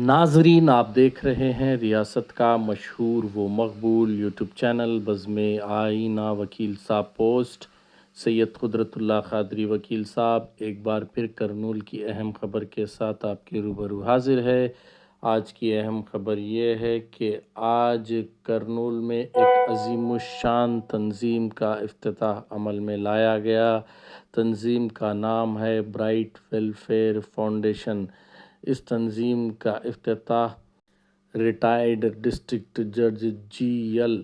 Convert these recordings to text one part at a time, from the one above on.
नाजरीन, आप देख रहे हैं रियासत का मशहूर व मकबूल यूट्यूब चैनल बज़्म आईना वकील साहब पोस्ट। सैयद कुदरतुल्लाह क़ादरी वकील साहब एक बार फिर करनूल की अहम ख़बर के साथ आपके रूबरू हाजिर है। आज की अहम ख़बर ये है कि आज करनूल में एक अज़ीमुश्शान तंज़ीम का इफ्तिताह अमल में लाया गया। तंज़ीम का नाम है ब्राइट वेलफेयर फाउंडेशन। इस तंज़ीम का इफ्तिताह रिटायर्ड डिस्ट्रिक्ट जज जी.एल.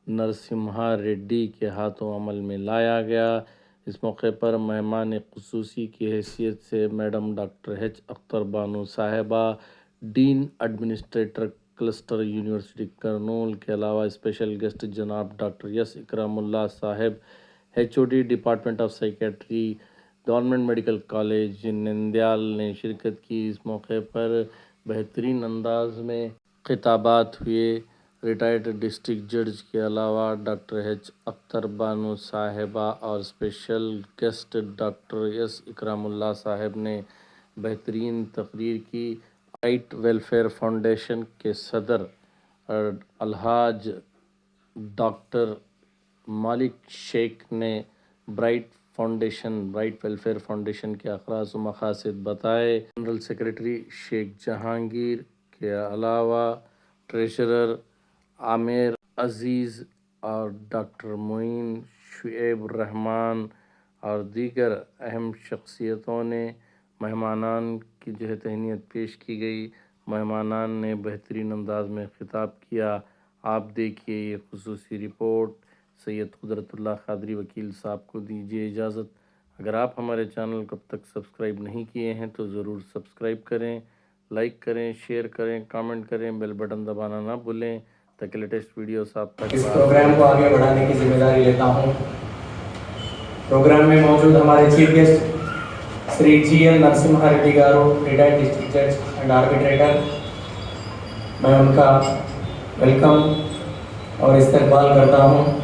नरसिम्हा रेड्डी के हाथों अमल में लाया गया। इस मौके पर मेहमान ख़ुसूसी की हैसियत से madam doctor H Akhtar Bano साहिबा, dean administrator cluster university Kurnool के अलावा स्पेशल गेस्ट जनाब डॉक्टर एस इकरामुल्लाह साहिब, HOD department of psychiatry, government medical college Nandyal ने शिरकत की। इस मौके पर बेहतरीन अंदाज में खिताबात हुए। रिटायर्ड डिस्ट्रिक्ट जज के अलावा डॉक्टर एच अख्तर बानो साहिबा और special guest doctor S Ikramullah Sahib ने बेहतरीन तकरीर की। ब्राइट वेलफेयर फाउंडेशन के सदर अलहाज डॉक्टर मालिक शेख ने ब्राइट वेलफेयर फाउंडेशन के अखराज व मकासद बताए। जनरल सेक्रेटरी शेख जहांगीर के अलावा ट्रेजरर आमिर अजीज़ और डॉक्टर मोइन शुएब रहमान और दीगर अहम शख्सियतों ने मेहमानान की जो है तहनीत पेश की गई। मेहमानान ने बेहतरीन अंदाज में खिताब किया। आप देखिए ये खुसूसी रिपोर्ट। सैयद कुदरतुल्लाह क़ादरी वकील साहब को दीजिए इजाज़त। अगर आप हमारे चैनल को अब तक सब्सक्राइब नहीं किए हैं तो ज़रूर सब्सक्राइब करें, लाइक करें, शेयर करें, कमेंट करें, बेल बटन दबाना ना भूलें ताकि लेटेस्ट वीडियोस आप तक। इस प्रोग्राम को आगे बढ़ाने की जिम्मेदारी लेता हूँ। प्रोग्राम में मौजूद हमारे chief guest Shri GL. Narasimha Reddy गारू, रिटायर्ड डिस्ट्रिक्ट जज एंड आर्बिट्रेटर, मैं उनका वेलकम और इस्तकबाल करता हूँ।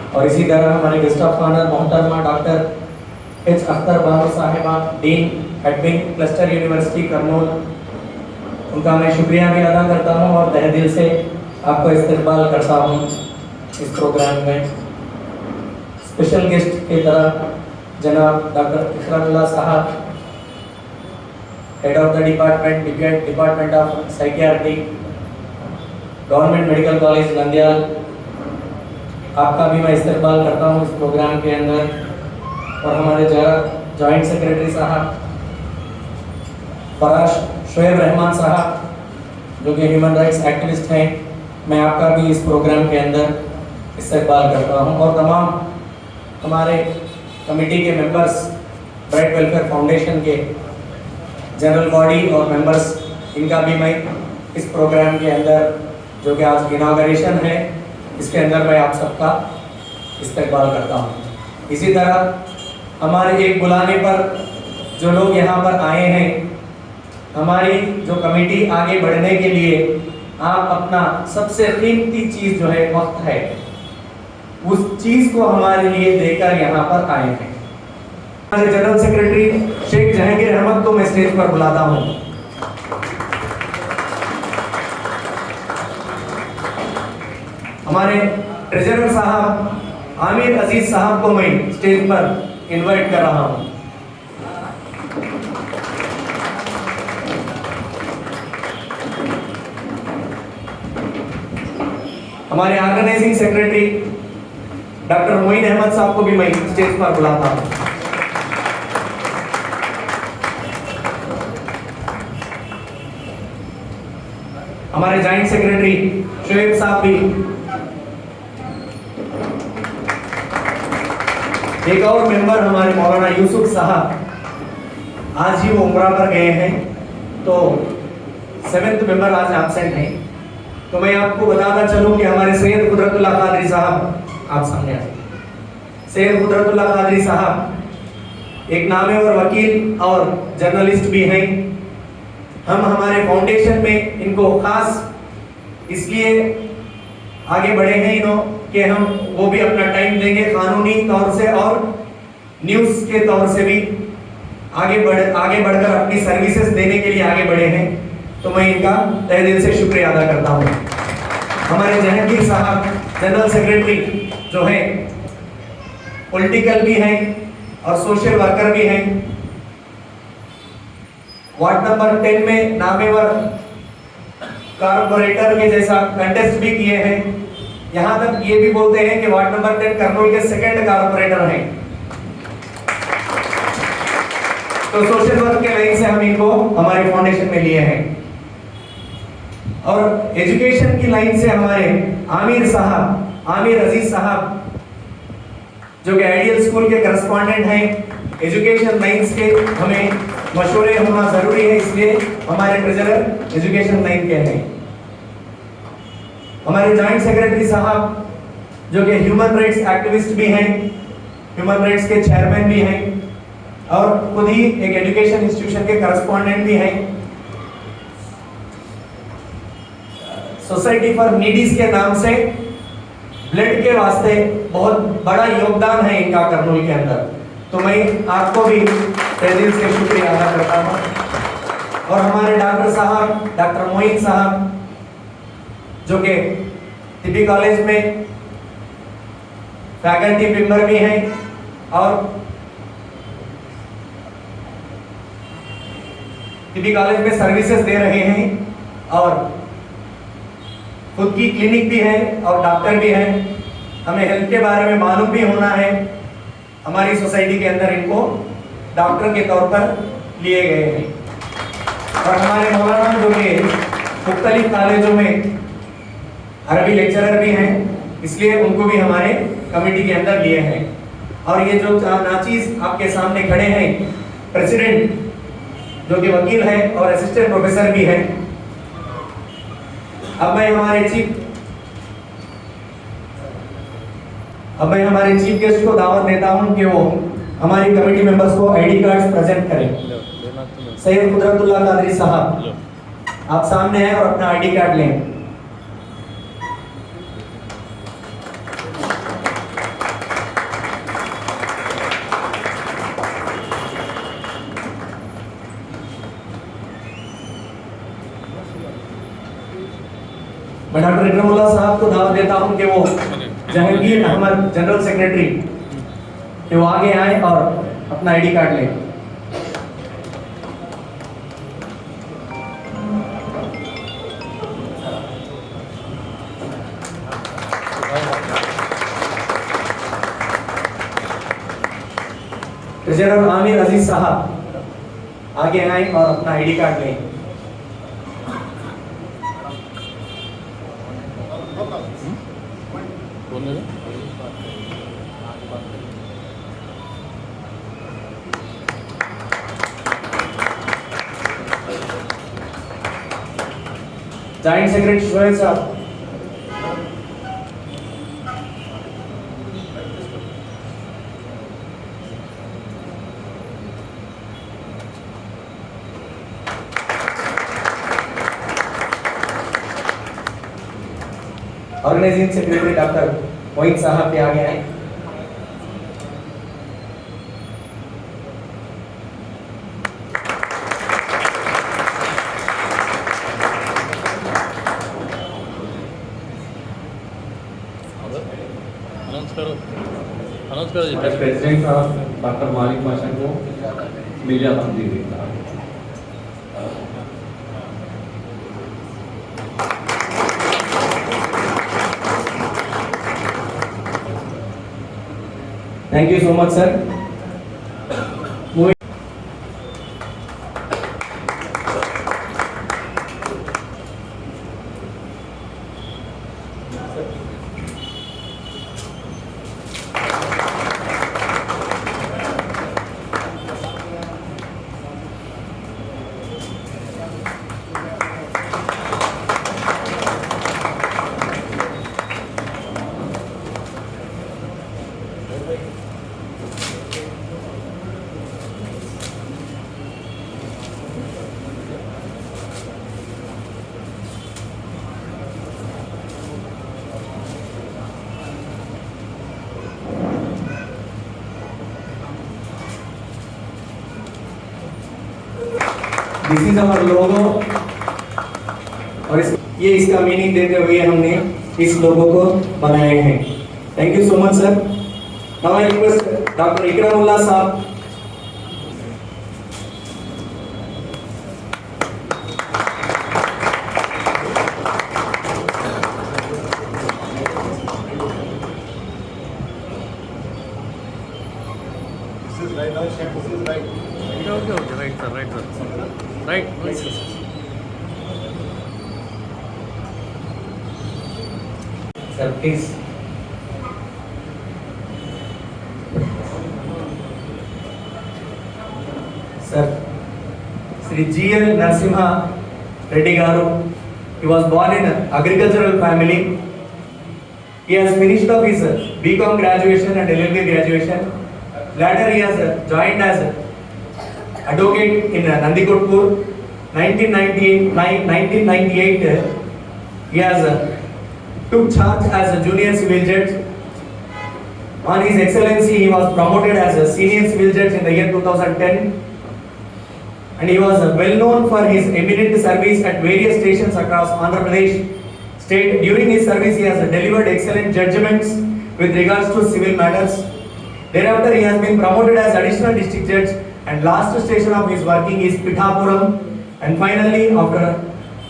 और इसी तरह हमारे गेस्ट ऑफ ऑनर मोहतरमा डॉक्टर एच अख्तर बानो साहिबा, dean admin cluster university Kurnool, उनका मैं शुक्रिया भी अदा करता हूं और तहे दिल से आपको इस्तकबाल करता हूं इस प्रोग्राम में। स्पेशल गेस्ट की तरह जनाब डॉक्टर इकरामुल्लाह साहब, head of the department of psychiatry, government medical college Nandyal, आपका भी मैं इस्तकबाल करता हूं इस प्रोग्राम के अंदर। और हमारे जॉइंट सेक्रेटरी साहब फराश शुएब रहमान साहब जो कि ह्यूमन राइट्स एक्टिविस्ट हैं, मैं आपका भी इस प्रोग्राम के अंदर इस्तकबाल करता हूं। और तमाम हमारे कमेटी के मेंबर्स, ब्राइट वेलफेयर फाउंडेशन के जनरल बॉडी और मेंबर्स, इनका भी मैं इस प्रोग्राम के अंदर जो कि आज इनॉग्रेशन है इसके अंदर मैं आप सबका इस्तकबाल करता हूँ। इसी तरह हमारे एक बुलाने पर जो लोग यहाँ पर आए हैं, हमारी जो कमेटी आगे बढ़ने के लिए आप अपना सबसे कीमती चीज़ जो है वक्त है, उस चीज़ को हमारे लिए देकर यहाँ पर आए हैं। हमारे जनरल सेक्रेटरी शेख जहांगीर अहमद को मैं स्टेज पर बुलाता हूँ। हमारे ट्रेजरर साहब आमिर अजीज साहब को मैं स्टेज पर इनवाइट कर रहा हूं। हमारे organising secretary doctor Moin Ahmed साहब को भी मैं स्टेज पर बुलाता हूं। हमारे जॉइंट सेक्रेटरी शुएब साहब भी, एक और मेंबर हमारे मौलाना यूसुफ साहब आज ही वो उम्रा पर गए हैं, तो 7th मेंबर आज एब्सेंट हैं। तो मैं आपको बताना चलूं कि हमारे सैयद कुदरतुल्लाह क़ादरी साहब, आप सामने आ जाइए। सैयद कुदरतुल्लाह क़ादरी साहब एक नामवर वकील और जर्नलिस्ट भी हैं। हम हमारे फाउंडेशन में इनको खास इसलिए आगे बढ़े हैं कि हम वो भी अपना टाइम देंगे कानूनी तौर से और न्यूज़ के तौर से भी आगे बढ़कर अपनी सर्विसेज देने के लिए आगे बढ़े हैं। तो मैं इनका तहे दिल से शुक्रिया अदा करता हूँ। हमारे जहांगीर साहब जनरल सेक्रेटरी जो हैं, पॉलिटिकल भी हैं और सोशल वर्कर भी हैं। वार्ड नंबर 10 में नामेवर कारपोरेटर के जैसा कंटेस्ट भी किए हैं। यहाँ तक ये भी बोलते हैं कि वार्ड नंबर 10 कर्नूल के सेकंड कारपोरेटर हैं। तो सोशल वर्क के लाइन से हम इनको हमारे फाउंडेशन में लिए हैं। और एजुकेशन की लाइन से हमारे आमिर अजीज साहब जो कि आइडियल स्कूल के करस्पॉन्डेंट हैं, एजुकेशन लाइन्स के हमें मशवरे होना जरूरी है, इसलिए हमारे ट्रेजरर एजुकेशन लाइन के हैं। हमारे जॉइंट सेक्रेटरी साहब जो कि ह्यूमन राइट्स एक्टिविस्ट भी हैं, ह्यूमन राइट्स के चेयरमैन भी हैं और खुद ही एक एजुकेशन इंस्टीट्यूशन के करस्पॉन्डेंट भी हैं। सोसाइटी फॉर नीडीज के नाम से ब्लड के वास्ते बहुत बड़ा योगदान है इनका कर्नूल के अंदर। तो मैं आपको भी तहे दिल से शुक्रिया अदा करता हूँ। और हमारे डॉक्टर साहब, डॉक्टर मोइन साहब जो कि टीबी कॉलेज में फैकल्टी मेंबर भी हैं और टीबी कॉलेज में सर्विसेज दे रहे हैं और खुद की क्लिनिक भी है और डॉक्टर भी है। हमें हेल्थ के बारे में मालूम भी होना है। हमारी सोसाइटी के अंदर इनको डॉक्टर के तौर पर लिए गए हैं। और हमारे मौलाना जो कि मुख्तलिफ कॉलेजों में अरबी लेक्चरर भी हैं, इसलिए उनको भी हमारे कमेटी के अंदर लिए हैं। और ये जो नाचीज आपके सामने खड़े हैं, प्रेसिडेंट जो कि वकील है और असिस्टेंट प्रोफेसर भी है। अब मैं हमारे चीफ गेस्ट को दावत देता हूं कि वो हमारी कमेटी मेंबर्स को आईडी कार्ड्स प्रेजेंट करें। सैयद कुदरतुल्लाह कादरी साहब आप सामने हैं और अपना आईडी कार्ड लें। मैं डॉक्टर इकरामुल्लाह साहब को दावत देता हूं कि वो जहांगीर अहमद जनरल सेक्रेटरी कि वो आगे आए और अपना आईडी कार्ड लें। ट्रेजरर आमिर अजीज साहब आगे आए और अपना आईडी कार्ड लें। जॉइंट सेक्रेटरी शोएब साहब, ऑर्गेनाइजिंग सेक्रेटरी डॉक्टर मोइन साहब के आगे आए। प्रेसिडेंट साहब डॉक्टर मालिक माशा को मीडिया मंत्री देता है। Thank you so much sir. This is our logo और ये इसका मीनिंग देते हुए हमने इस लोगों को बनाए हैं। Thank you so much sir. Now I request doctor Ikramullah साहब। Sir, please. Sir, Sri G.L. Narasimha Reddy Garu. He was born in an agricultural family. He has finished off his BCom graduation and LLB graduation. Later, he has joined as advocate in Nandikotpur. 1998, he has took charge as a junior civil judge. On his excellency, he was promoted as a senior civil judge in the year 2010, and he was well known for his eminent service at various stations across Andhra Pradesh state. During his service, he has delivered excellent judgments with regards to civil matters. Thereafter, he has been promoted as additional district judge, and last station of his working is Pithapuram. And finally, after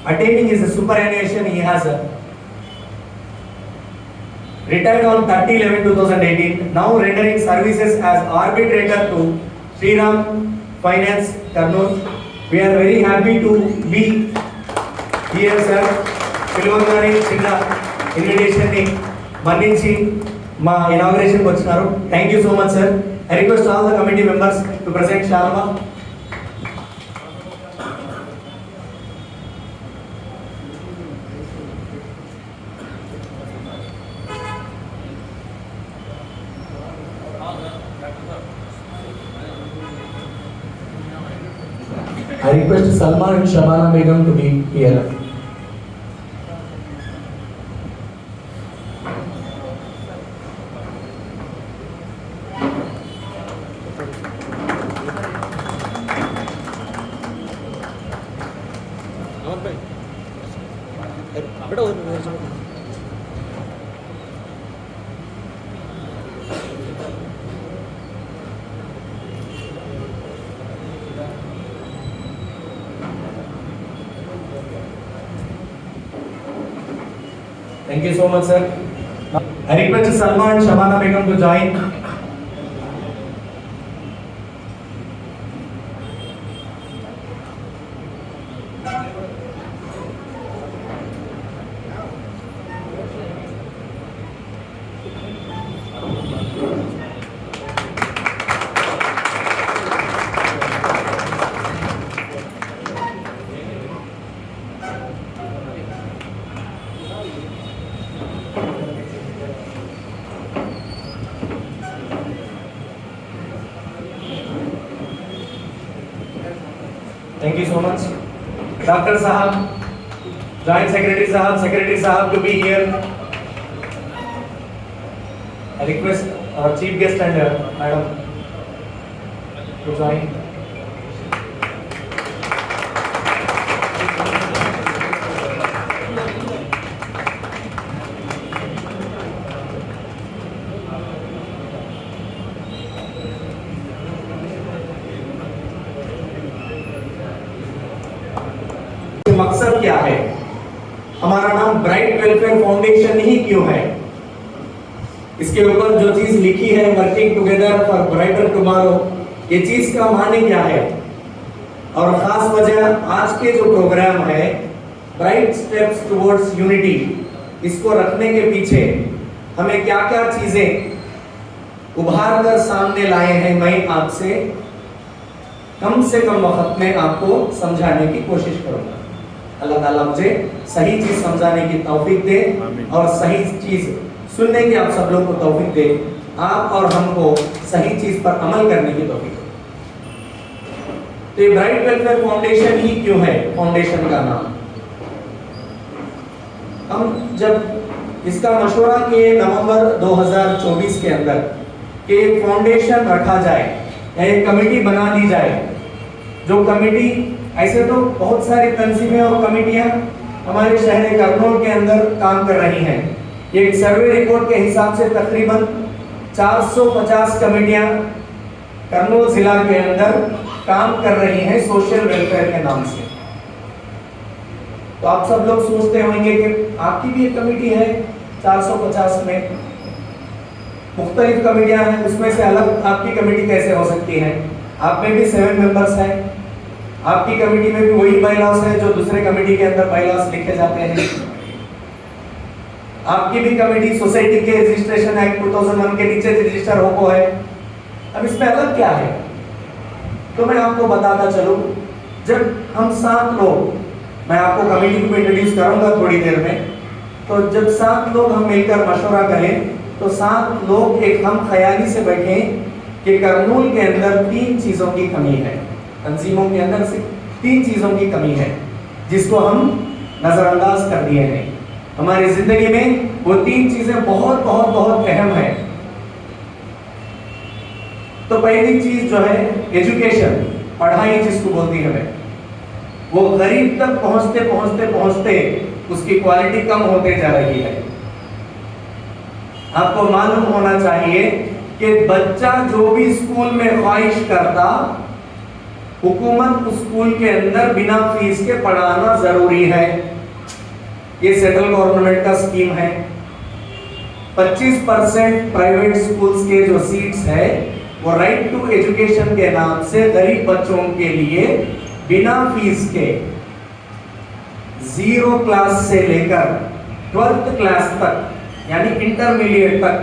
attaining his superannuation, he has retired on 30/11/2018, now rendering services as arbitrator to Shriram Finance, Kurnool. We are very happy to be here, sir. పిలువగానే చిన్న invitation ని మన్నించి మా inauguration కి వచ్చినారు. Thank you so much sir. I request all the committee members to present శాల్వా. I request Salma and Shabana Begum to be here. Thank you so much, sir. I request Salma and Shabana Begum to join. Thank you so much. Dr. Sahab, Joint Secretary Sahab to be here. I request our Chief Guest and Madam to join. मकसद क्या है, हमारा नाम bright welfare foundation ही क्यों है, इसके ऊपर जो चीज लिखी है working together for brighter tomorrow, ये चीज का माने क्या है। और खास वजह आज के जो प्रोग्राम है ब्राइट स्टेप्स टुवर्ड्स यूनिटी, इसको रखने के पीछे हमें क्या क्या चीजें उभार कर सामने लाए हैं, मैं आपसे कम से कम वक्त में आपको समझाने की कोशिश करूंगा। अल्लाह ताला मुझे सही चीज समझाने की तौफीक दे और सही चीज सुनने की आप सब लोग को तौफीक दे, आप और हमको सही चीज पर अमल करने की तौफीक दे। तो ये ब्राइट वेलफेयर फाउंडेशन ही क्यों है, फाउंडेशन का नाम। हम जब इसका मशवरा किए नवंबर 2024 के अंदर कि एक फाउंडेशन रखा जाए, एक कमेटी बना दी जाए, जो कमेटी ऐसे तो बहुत सारी तंजीमें और कमेटियां हमारे शहर करनूल के अंदर काम कर रही हैं। एक सर्वे रिपोर्ट के हिसाब से तकरीबन 450 कमेटियां करनूल जिला के अंदर काम कर रही हैं सोशल वेलफेयर के नाम से। तो आप सब लोग सोचते होंगे कि आपकी भी एक कमेटी है 450 में, मुख्तलिफ कमेटियां हैं, उसमें से अलग आपकी कमेटी कैसे हो सकती है? आप में भी 7 मेंबर्स हैं, आपकी कमेटी में भी वही बायलॉज है जो दूसरे कमेटी के अंदर बायलॉज लिखे जाते हैं। आपकी भी कमेटी सोसाइटी के रजिस्ट्रेशन एक्ट 2001 के नीचे रजिस्टर हो है। अब इसमें अलग क्या है? तो मैं आपको बताता चलूं, जब हम 7 लोग, मैं आपको कमेटी को इंट्रोड्यूस करूंगा थोड़ी देर में, तो जब 7 लोग हम मिलकर मशवरा करें तो 7 लोग एक हम ख्याली से बैठें कि करनूल के अंदर 3 चीजों की कमी है, तंजीमों के अंदर से 3 चीजों की कमी है जिसको हम नजरअंदाज कर दिए हैं। हमारी जिंदगी में वो 3 चीजें बहुत बहुत बहुत अहम है। तो पहली चीज जो है एजुकेशन, पढ़ाई जिसको बोलती है, वो गरीब तक पहुंचते पहुंचते पहुंचते उसकी क्वालिटी कम होते जा रही है। आपको मालूम होना चाहिए कि बच्चा जो भी स्कूल में ख्वाहिश करता, हुकूमत स्कूल के अंदर बिना फीस के पढ़ाना जरूरी है। ये सेंट्रल गवर्नमेंट का स्कीम है। 25% प्राइवेट स्कूल्स के जो सीट्स है वो राइट टू एजुकेशन के नाम से गरीब बच्चों के लिए बिना फीस के 0 क्लास से लेकर 12th क्लास तक यानी इंटरमीडिएट तक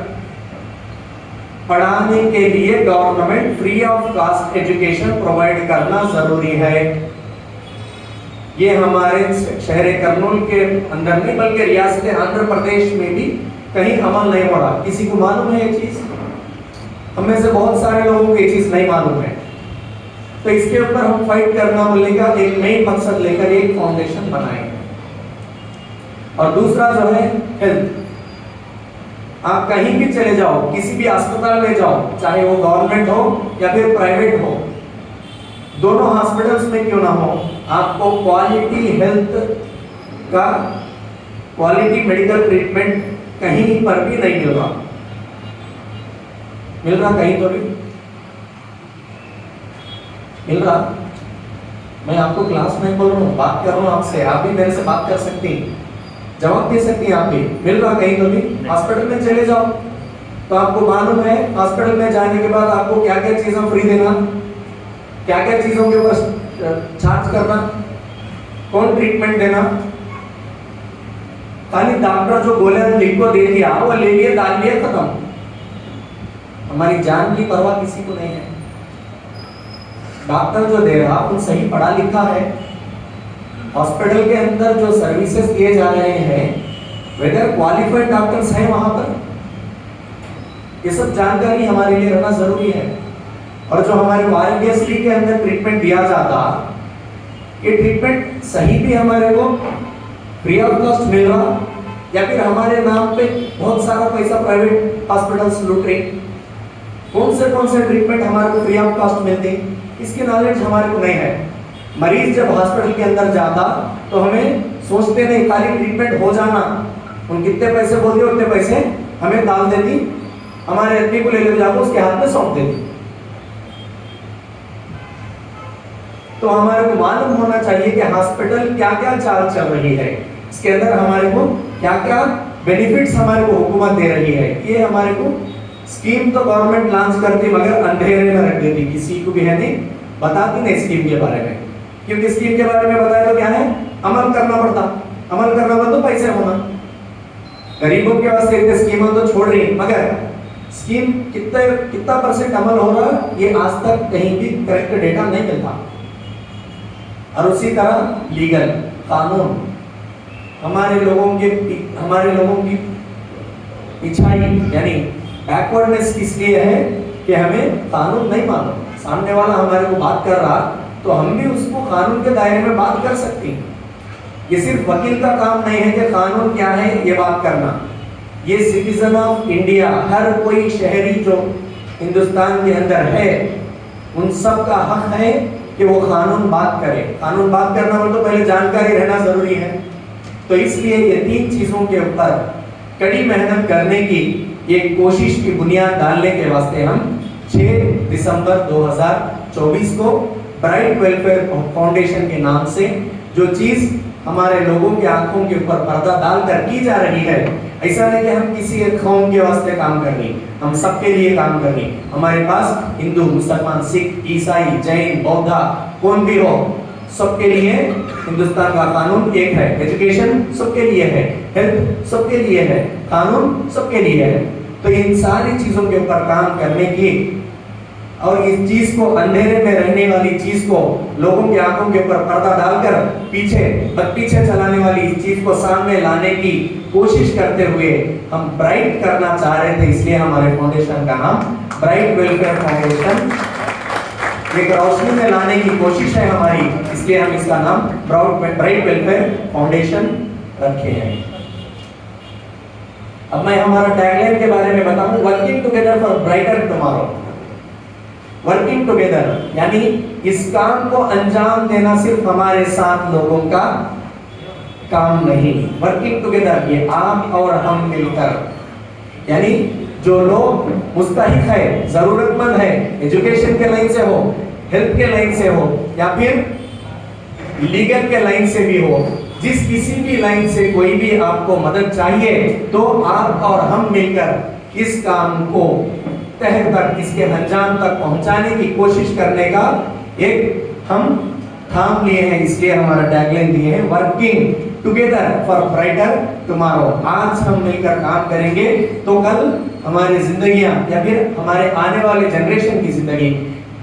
पढ़ाने के लिए government free of cost education provide करना जरूरी है। ये हमारे शहर करनूल के अंदर नहीं बल्कि रियासत आंध्र प्रदेश में भी कहीं अमल नहीं हो रहा। किसी को मालूम है ये चीज? हम में से बहुत सारे लोगों को ये चीज नहीं मालूम है। तो इसके ऊपर हम फाइट करना बोलेगा, एक मेन मकसद लेकर एक फाउंडेशन बनाएंगे। और दूसरा जो है हेल्थ। आप कहीं भी चले जाओ, किसी भी अस्पताल में जाओ, चाहे वो गवर्नमेंट हो या फिर प्राइवेट हो, दोनों हॉस्पिटल्स में क्यों ना हो, आपको क्वालिटी हेल्थ का, क्वालिटी मेडिकल ट्रीटमेंट कहीं पर भी नहीं मिल रहा। मिल रहा कहीं तो भी मिल रहा? मैं आपको क्लास में बोल रहा हूँ, बात कर रहा हूँ आपसे, आप भी मेरे से बात कर सकती हैं, जवाब दे सकती हैं। आप भी मिल रहा कहीं तो भी? हॉस्पिटल में चले जाओ तो आपको मालूम है हॉस्पिटल में जाने के बाद आपको क्या क्या चीजें फ्री देना, क्या क्या चीजों के ऊपर चार्ज करना, कौन ट्रीटमेंट देना। खाली डॉक्टर जो गोलियां लिख को दे दिया, वो ले लिए, डाल लिए, खत्म। हमारी जान की परवाह किसी को नहीं है। डॉक्टर जो दे रहा वो सही पढ़ा लिखा है। हॉस्पिटल के अंदर जो सर्विसेज दिए जा रहे हैं, वेदर क्वालिफाइड डॉक्टर्स हैं वहां पर, ये सब जानकारी हमारे लिए रहना जरूरी है। और जो हमारे आरोग्यश्री के अंदर ट्रीटमेंट दिया जाता, ये ट्रीटमेंट सही भी हमारे को फ्री ऑफ कॉस्ट मिल रहा या फिर हमारे नाम पे बहुत सारा पैसा प्राइवेट हॉस्पिटल्स लूट रहे? कौन से ट्रीटमेंट हमारे को फ्री ऑफ कॉस्ट मिलते, इसकी नॉलेज हमारे को नहीं है। मरीज जब हॉस्पिटल के अंदर जाता तो हमें सोचते नहीं, खाली ट्रीटमेंट हो जाना, उन कितने पैसे बोलते उतने पैसे हमें डाल देती, हमारे आदमी को ले जाकर उसके हाथ में सौंप देती। तो हमारे को मालूम होना चाहिए कि हॉस्पिटल क्या क्या चार्ज चल रही है, इसके अंदर हमारे को क्या क्या बेनिफिट्स हमारे को हुकूमत दे रही है। ये हमारे को स्कीम तो गवर्नमेंट लॉन्च करती मगर अंधेरे में रख देती, किसी को भी है नहीं बताती नहीं स्कीम के बारे में, क्योंकि स्कीम के बारे में बताए तो क्या है, अमल करना पड़ता। अमल करना पड़ता तो पैसे होना। गरीबों के वास्ते इतने स्कीम तो छोड़ रही, मगर स्कीम कितना % अमल हो रहा है ये आज तक कहीं भी करेक्ट डेटा नहीं मिलता। और उसी तरह लीगल कानून हमारे लोगों की पिछाई यानी बैकवर्डनेस इसलिए है कि हमें कानून नहीं मालूम। सामने वाला हमारे को बात कर रहा तो हम भी उसको कानून के दायरे में बात कर सकते हैं। ये सिर्फ वकील का काम नहीं है कि कानून क्या है ये बात करना, ये सिटीजन ऑफ इंडिया, हर कोई शहरी जो हिंदुस्तान के अंदर है उन सब का हक है कि वो कानून बात करे। कानून बात करना हो तो पहले जानकारी रहना जरूरी है। तो इसलिए ये 3 चीजों के ऊपर कड़ी मेहनत करने की एक कोशिश की बुनियाद डालने के वास्ते हम 6 दिसंबर 2024 को ब्राइट वेलफेयर फाउंडेशन के नाम से जो चीज हमारे लोगों के आंखों के ऊपर पर्दा डालकर की जा रही है, ऐसा नहीं कि हम किसी एक कौम के वास्ते काम कर रही, हम सबके लिए काम कर रही। हमारे पास हिंदू, मुसलमान, सिख, ईसाई, जैन, बौद्ध कौन भी हो, सबके लिए हिंदुस्तान का कानून एक है। एजुकेशन सबके लिए है, हेल्थ सबके लिए है, कानून सबके लिए है। तो इन सारी चीजों के ऊपर काम करने की और इस चीज को, अंधेरे में रहने वाली चीज को लोगों की आंखों के ऊपर पर्दा डालकर पीछे चलाने वाली इस चीज को सामने लाने की कोशिश करते हुए हम ब्राइट करना चाह रहे थे। इसलिए हमारे फाउंडेशन का नाम ब्राइट वेलफेयर फाउंडेशन, एक रोशनी में लाने की कोशिश है हमारी, इसलिए हम इसका नाम ब्राइट वेलफेयर फाउंडेशन रखे हैं। अब मैं हमारा टैगलाइन के बारे में बताऊं, working together for brighter tomorrow. Working together यानी इस काम को अंजाम देना सिर्फ हमारे 7 लोगों का काम नहीं। वर्किंग टुगेदर ये आप और हम मिलकर, यानी जो लोग मुस्तहिक है, जरूरतमंद है, एजुकेशन के लाइन से हो, हेल्थ के लाइन से हो या फिर लीगल के लाइन से भी हो, जिस किसी भी लाइन से कोई भी आपको मदद चाहिए, तो आप और हम मिलकर इस काम को तह तक, इसके अंजाम तक पहुंचाने की कोशिश करने का एक हम थाम लिए हैं। इसलिए हमारा टैगलाइन दिए हैं, working together for brighter tomorrow. आज हम मिलकर काम करेंगे तो कल हमारी जिंदगियां या फिर हमारे आने वाले जनरेशन की जिंदगी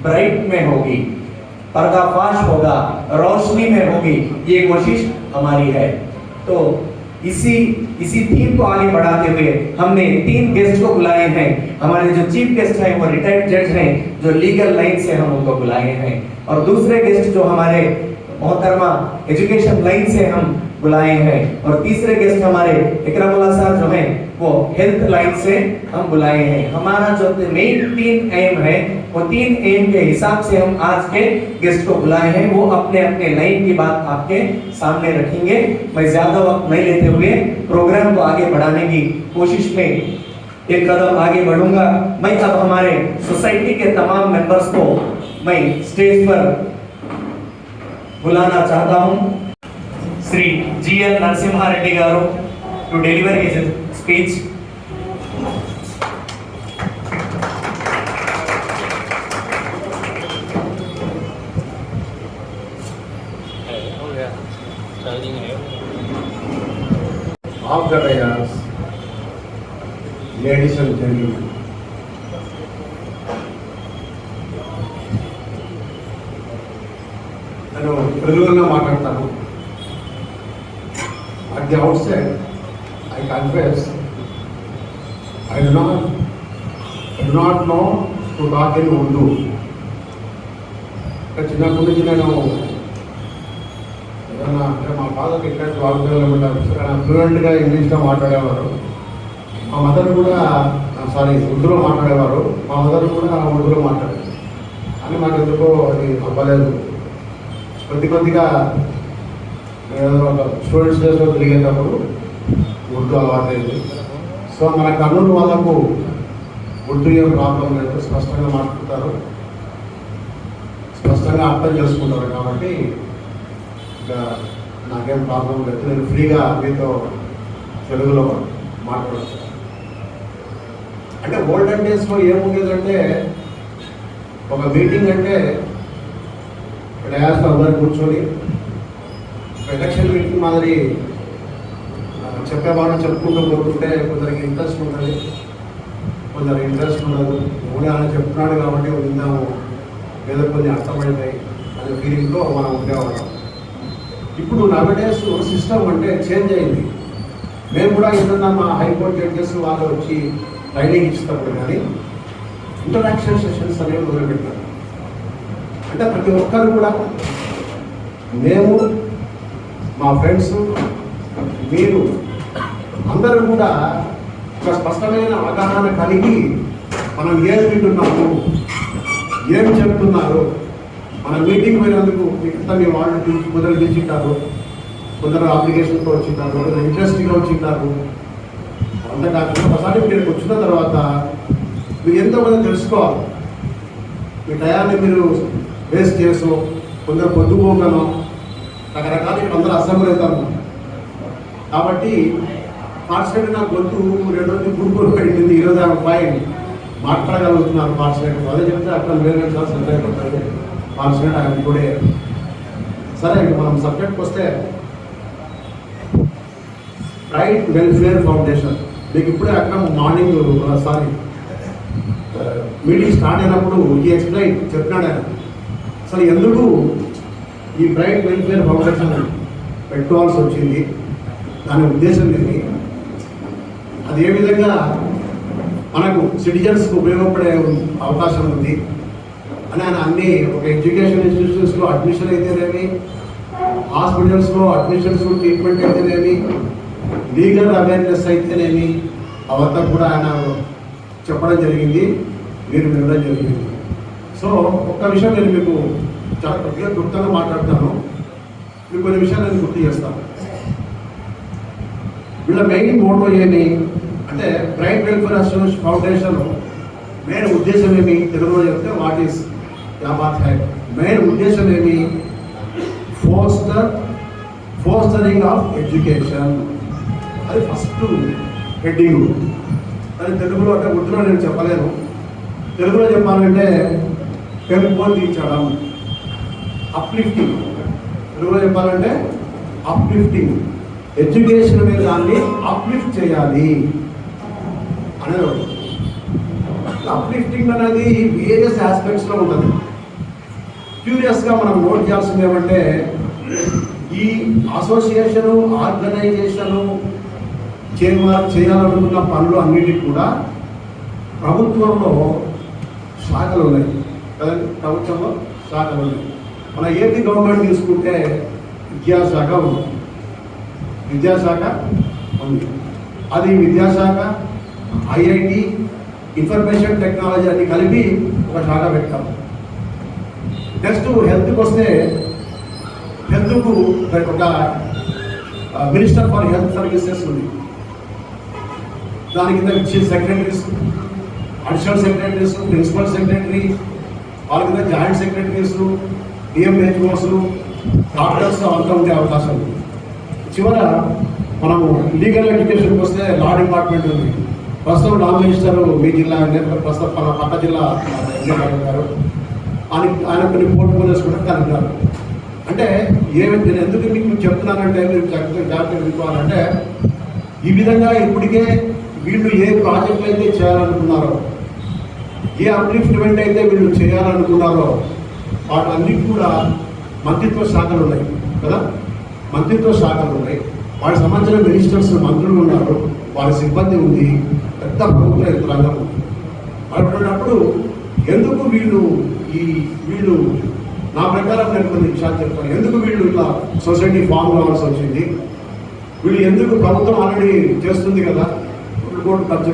ब्राइट में होगी, पर्दाफाश होगा, रोशनी में होगी, ये कोशिश हमारी है। तो इसी थीम को आगे बढ़ाते हुए हमने 3 गेस्ट को बुलाए हैं। हमारे जो चीफ गेस्ट हैं वो रिटायर्ड जज हैं, जो लीगल लाइन से हम उनको बुलाए हैं, और दूसरे गेस्ट जो हमारे मोहतरमा एजुकेशन लाइन से हम बुलाए हैं, और तीसरे गेस्ट हमारे इकरामुल्लाह साहब जो हैं वो हेल्थ लाइन से हम बुलाए हैं। हमारा जो मेन 3 एम है, वो 3 एम के हिसाब से हम आज के गेस्ट को बुलाए हैं। वो अपने अपने लाइन की बात आपके सामने रखेंगे। मैं ज्यादा वक्त नहीं लेते हुए प्रोग्राम को आगे बढ़ाने की कोशिश में एक कदम आगे बढ़ूंगा। मैं अब हमारे सोसाइटी के तमाम मेंबर्स को मैं स्टेज पर बुलाना चाहता हूं। Shri GL Narasimha Reddy garu to deliver his speech. आप कर रहे हैं लेडीज एंड जेंटलमैन, నేను తెలుగులో మాట్లాడతాను. At the outset, I confess, I do not know to talk in Urdu. చిన్నప్పటి నుంచి నేను ఏదన్నా అంటే మా ఫాదర్కి ఇక్కడ వాగ్దానం ఉంటారు, ఫ్లూయెంట్గా ఇంగ్లీష్లో మాట్లాడేవారు. మా మదర్ కూడా ఉర్దూలో మాట్లాడేవారు. మా మదర్ కూడా ఉర్దూలో మాట్లాడేవారు. అని మాకు ఎందుకో అది అవ్వలేదు. కొద్దిగా ఒక స్టూడెంట్స్ డేస్లో తిరిగేటప్పుడు ఉర్దూ అలవాటైంది. సో మన కర్నూలు వాళ్ళకు ఉర్దూ ఏం ప్రాబ్లం లేదు, స్పష్టంగా మాట్లాడతారు, స్పష్టంగా అర్థం చేసుకుంటారు. కాబట్టి ఇంకా నాకేం ప్రాబ్లం లేదు, నేను ఫ్రీగా మీతో తెలుగులో మాట్లాడతాను. అంటే ఓల్డెన్ డేస్లో ఏముండేదంటే, ఒక మీటింగ్ అంటే డయాస్లో అందరూ కూర్చొని ఎలక్షన్ మీటింగ్ మాదిరి చెప్పేవాళ్ళు చెప్పుకుంటూ పోతుంటే కొందరికి ఇంట్రెస్ట్ ఉంటుంది, కొందరికి ఇంట్రెస్ట్ ఉండదు. ఓన్లీ అలా చెప్తున్నాడు కాబట్టి విందాము, ఏదో కొన్ని అర్థమవుతాయి అనే ఫీలింగ్లో మనం ఉండేవాళ్ళం. ఇప్పుడు నవడేస్ సిస్టమ్ అంటే చేంజ్ అయింది. మేము కూడా ఏదన్నా మా హైకోర్టు జడ్జెస్ వాళ్ళు వచ్చి ట్రైనింగ్ ఇచ్చినప్పుడు కానీ ఇంటరాక్షన్ సెషన్స్ అనేవి మొదలుపెట్టారు. అంటే ప్రతి ఒక్కరు కూడా, మేము, మా ఫ్రెండ్స్, మీరు అందరూ కూడా ఒక స్పష్టమైన అవగాహన కలిగి మనం ఏం వింటున్నాము, ఏం చెప్తున్నారు, మన మీటింగ్ పోయినందుకు మిగతా మీ వాళ్ళు మొదలు దించుంటారు, కొందరు అప్లికేషన్తో వచ్చింటారు, కొందరు ఇంట్రెస్టింగ్గా వచ్చింటారు. అంతా కాకుండా ఒకసారి మీరు వచ్చిన తర్వాత మీరు ఎంతోమంది తెలుసుకోవాలి. మీ టయాన్ని మీరు వేస్ట్ చేసో, కొందరు పొద్దుపోకనో, రకరకాల అందరూ అసెంబ్లీ అవుతారు. కాబట్టి పార్టిసిపేట్ నా గొంతు 2 రోజులు గురుకులు పెట్టింది, ఈరోజు ఫైన్ మాట్లాడగలుగుతున్నారు పార్టిసిపేట్. అదే చెప్తే అక్కడ వేరే సందేహపడతారు పార్టిసిపేట్ ఆయన కూడా. సరే, మనం సబ్జెక్ట్కి వస్తే రైట్ వెల్ఫేర్ ఫౌండేషన్. మీకు ఇప్పుడే అక్కడ మార్నింగ్ మీటింగ్ స్టార్ట్ అయినప్పుడు ఈ ఎక్స్ప్లెయిన్ చెప్పినాడు ఆయన. అసలు ఎందుకు ఈ బ్రైట్ వెల్ఫేర్ ఫౌండేషన్ పెట్టుకోవాల్సి వచ్చింది, దాని ఉద్దేశం ఏంటి, అది ఏ విధంగా మనకు సిటిజన్స్కి ఉపయోగపడే అవకాశం ఉంది అని ఆయన అన్ని ఒక ఎడ్యుకేషన్ ఇన్స్టిట్యూషన్స్లో అడ్మిషన్ అయితేనేమి, హాస్పిటల్స్లో అడ్మిషన్స్ ట్రీట్మెంట్ అయితేనేమి, లీగల్ అవేర్నెస్ అయితేనేమి, అవంతా కూడా ఆయన చెప్పడం జరిగింది, మీరు వినడం జరిగింది. సో ఒక్క విషయం నేను మీకు చాలా కొద్దిగా క్లుప్తంగా మాట్లాడతాను, మీకు కొన్ని విషయాలు నేను గుర్తు చేస్తాను. వీళ్ళ మెయిన్ మోటో ఏమి అంటే bright welfare association foundation main ఉద్దేశం ఏమి, తెలుగులో చెప్తే వాట్ ఈస్ యాబాత్ హై. మెయిన్ ఉద్దేశం ఏమి, ఫోస్టరింగ్ ఆఫ్ ఎడ్యుకేషన్. అది ఫస్ట్ హెడ్డింగ్. అది తెలుగులో అంటే ఉర్దూలో నేను చెప్పలేను, తెలుగులో చెప్పాలంటే పెంపొందించడం, అప్లిఫ్టింగ్. తెలుగులో చెప్పాలంటే అప్లిఫ్టింగ్. ఎడ్యుకేషన్ మీద దాన్ని అప్లిఫ్ట్ చేయాలి అనేది. అప్లిఫ్టింగ్ అనేది వేరియస్ ఆస్పెక్ట్స్లో ఉంటుంది. క్యూరియస్గా మనం నోట్ చేయాల్సింది ఏమంటే, ఈ అసోసియేషను ఆర్గనైజేషను చేయాలనుకున్న పనులు అన్నిటికీ కూడా ప్రభుత్వంలో శాఖలు ఉన్నాయి కదండి. ప్రభుత్వంలో శాఖలు ఉన్నాయి. మన ఏపీ గవర్నమెంట్ తీసుకుంటే విద్యాశాఖ ఉంది. అది విద్యాశాఖ, ఐఐటి, ఇన్ఫర్మేషన్ టెక్నాలజీ అన్ని కలిపి ఒక శాఖ పెట్టాం. నెక్స్ట్ హెల్త్కి వస్తే, హెల్త్కు ఒక మినిస్టర్ ఫర్ హెల్త్ సర్వీసెస్ ఉంది. దాని కింద chief secretaries, additional secretaries, principal secretary, వాళ్ళ కింద జాయింట్ సెక్రటరీస్, డిఎంహెచ్ఓస్, డాక్టర్స్ అంతా ఉండే అవకాశం ఉంది. చివర మనము లీగల్ ఎడ్యుకేషన్కి వస్తే లా డిపార్ట్మెంట్ ఉంది. ప్రస్తుతం లా మినిస్టర్ మీ జిల్లా, ప్రస్తుతం మన పక్క జిల్లా గారు, ఆయన కొన్ని పోర్ట్ఫోలియోస్ కూడా కలిపారు. అంటే నేను ఎందుకు మీకు చెప్తున్నానంటే, మీరు జాగ్రత్తగా తీసుకోవాలంటే, ఈ విధంగా ఇప్పటికే వీళ్ళు ఏ ప్రాజెక్టులు అయితే చేయాలనుకున్నారో, ఏ అప్లిఫ్ట్మెంట్ అయితే వీళ్ళు చేయాలనుకున్నారో, వాటన్నిటి కూడా మంత్రిత్వ శాఖలు ఉన్నాయి కదా. మంత్రిత్వ శాఖలు ఉన్నాయి, వాటికి సంబంధించిన మినిస్టర్స్, మంత్రులు ఉన్నారు, వారి సిబ్బంది ఉంది, పెద్ద ప్రభుత్వ యంత్రాంగం ఉంది. అటువంటిప్పుడు ఎందుకు వీళ్ళు నా ప్రకారం నేను కొన్ని విషయాలు చెప్తాను. ఎందుకు వీళ్ళు ఇట్లా సొసైటీ ఫామ్ కావాల్సి వచ్చింది, వీళ్ళు ఎందుకు ప్రభుత్వం ఆల్రెడీ చేస్తుంది కదా, కోట్లు ఖర్చు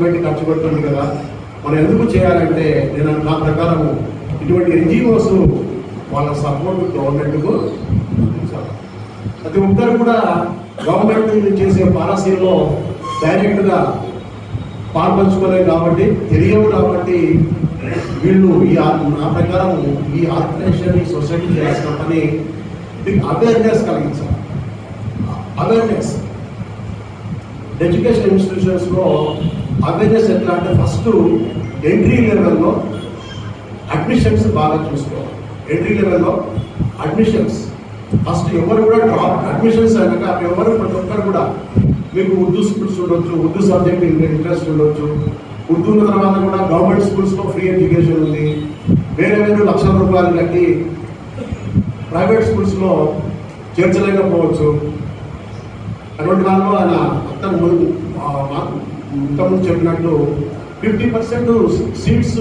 పెడుతుంది కదా, మనం ఎందుకు చేయాలంటే, నేను నా ప్రకారము ఇటువంటి ఎన్జిఓస్ వాళ్ళ సపోర్ట్ గవర్నమెంట్కు అందించాలి. ప్రతి ఒక్కరు కూడా గవర్నమెంట్ చేసే పాలసీలో డైరెక్ట్గా పాల్పంచుకోలేదు కాబట్టి, తెలియవు కాబట్టి, వీళ్ళు నా ప్రకారం ఈ ఆర్గనైజేషన్, ఈ సొసైటీ చేయాల్సిన పని మీకు అవేర్నెస్ కలిగించాలి. అవేర్నెస్ ఎడ్యుకేషన్ ఇన్స్టిట్యూషన్స్లో అవేర్నెస్ ఎట్లా అంటే, ఫస్ట్ ఎంట్రీ లెవెల్లో అడ్మిషన్స్ బాగా చూసుకోవాలి. ఎంట్రీ లెవెల్లో అడ్మిషన్స్ ఫస్ట్ ఎవరు కూడా డ్రాప్ అడ్మిషన్స్ అయినాక ఎవరు ప్రతి ఒక్కరు కూడా, మీకు ఉర్దూ స్కూల్స్ ఉండొచ్చు, ఉర్దూ సబ్జెక్ట్ ఇంట్రెస్ట్ ఉండొచ్చు, ఉర్దూ ఉన్న తర్వాత కూడా గవర్నమెంట్ స్కూల్స్లో ఫ్రీ ఎడ్యుకేషన్ ఉంది. వేరే లక్షల రూపాయలు కట్టి ప్రైవేట్ స్కూల్స్లో చేర్చలేకపోవచ్చు. అటువంటి దానిలో ఆయన ఇంతకుముందు చెప్పినట్టు 50% సీట్స్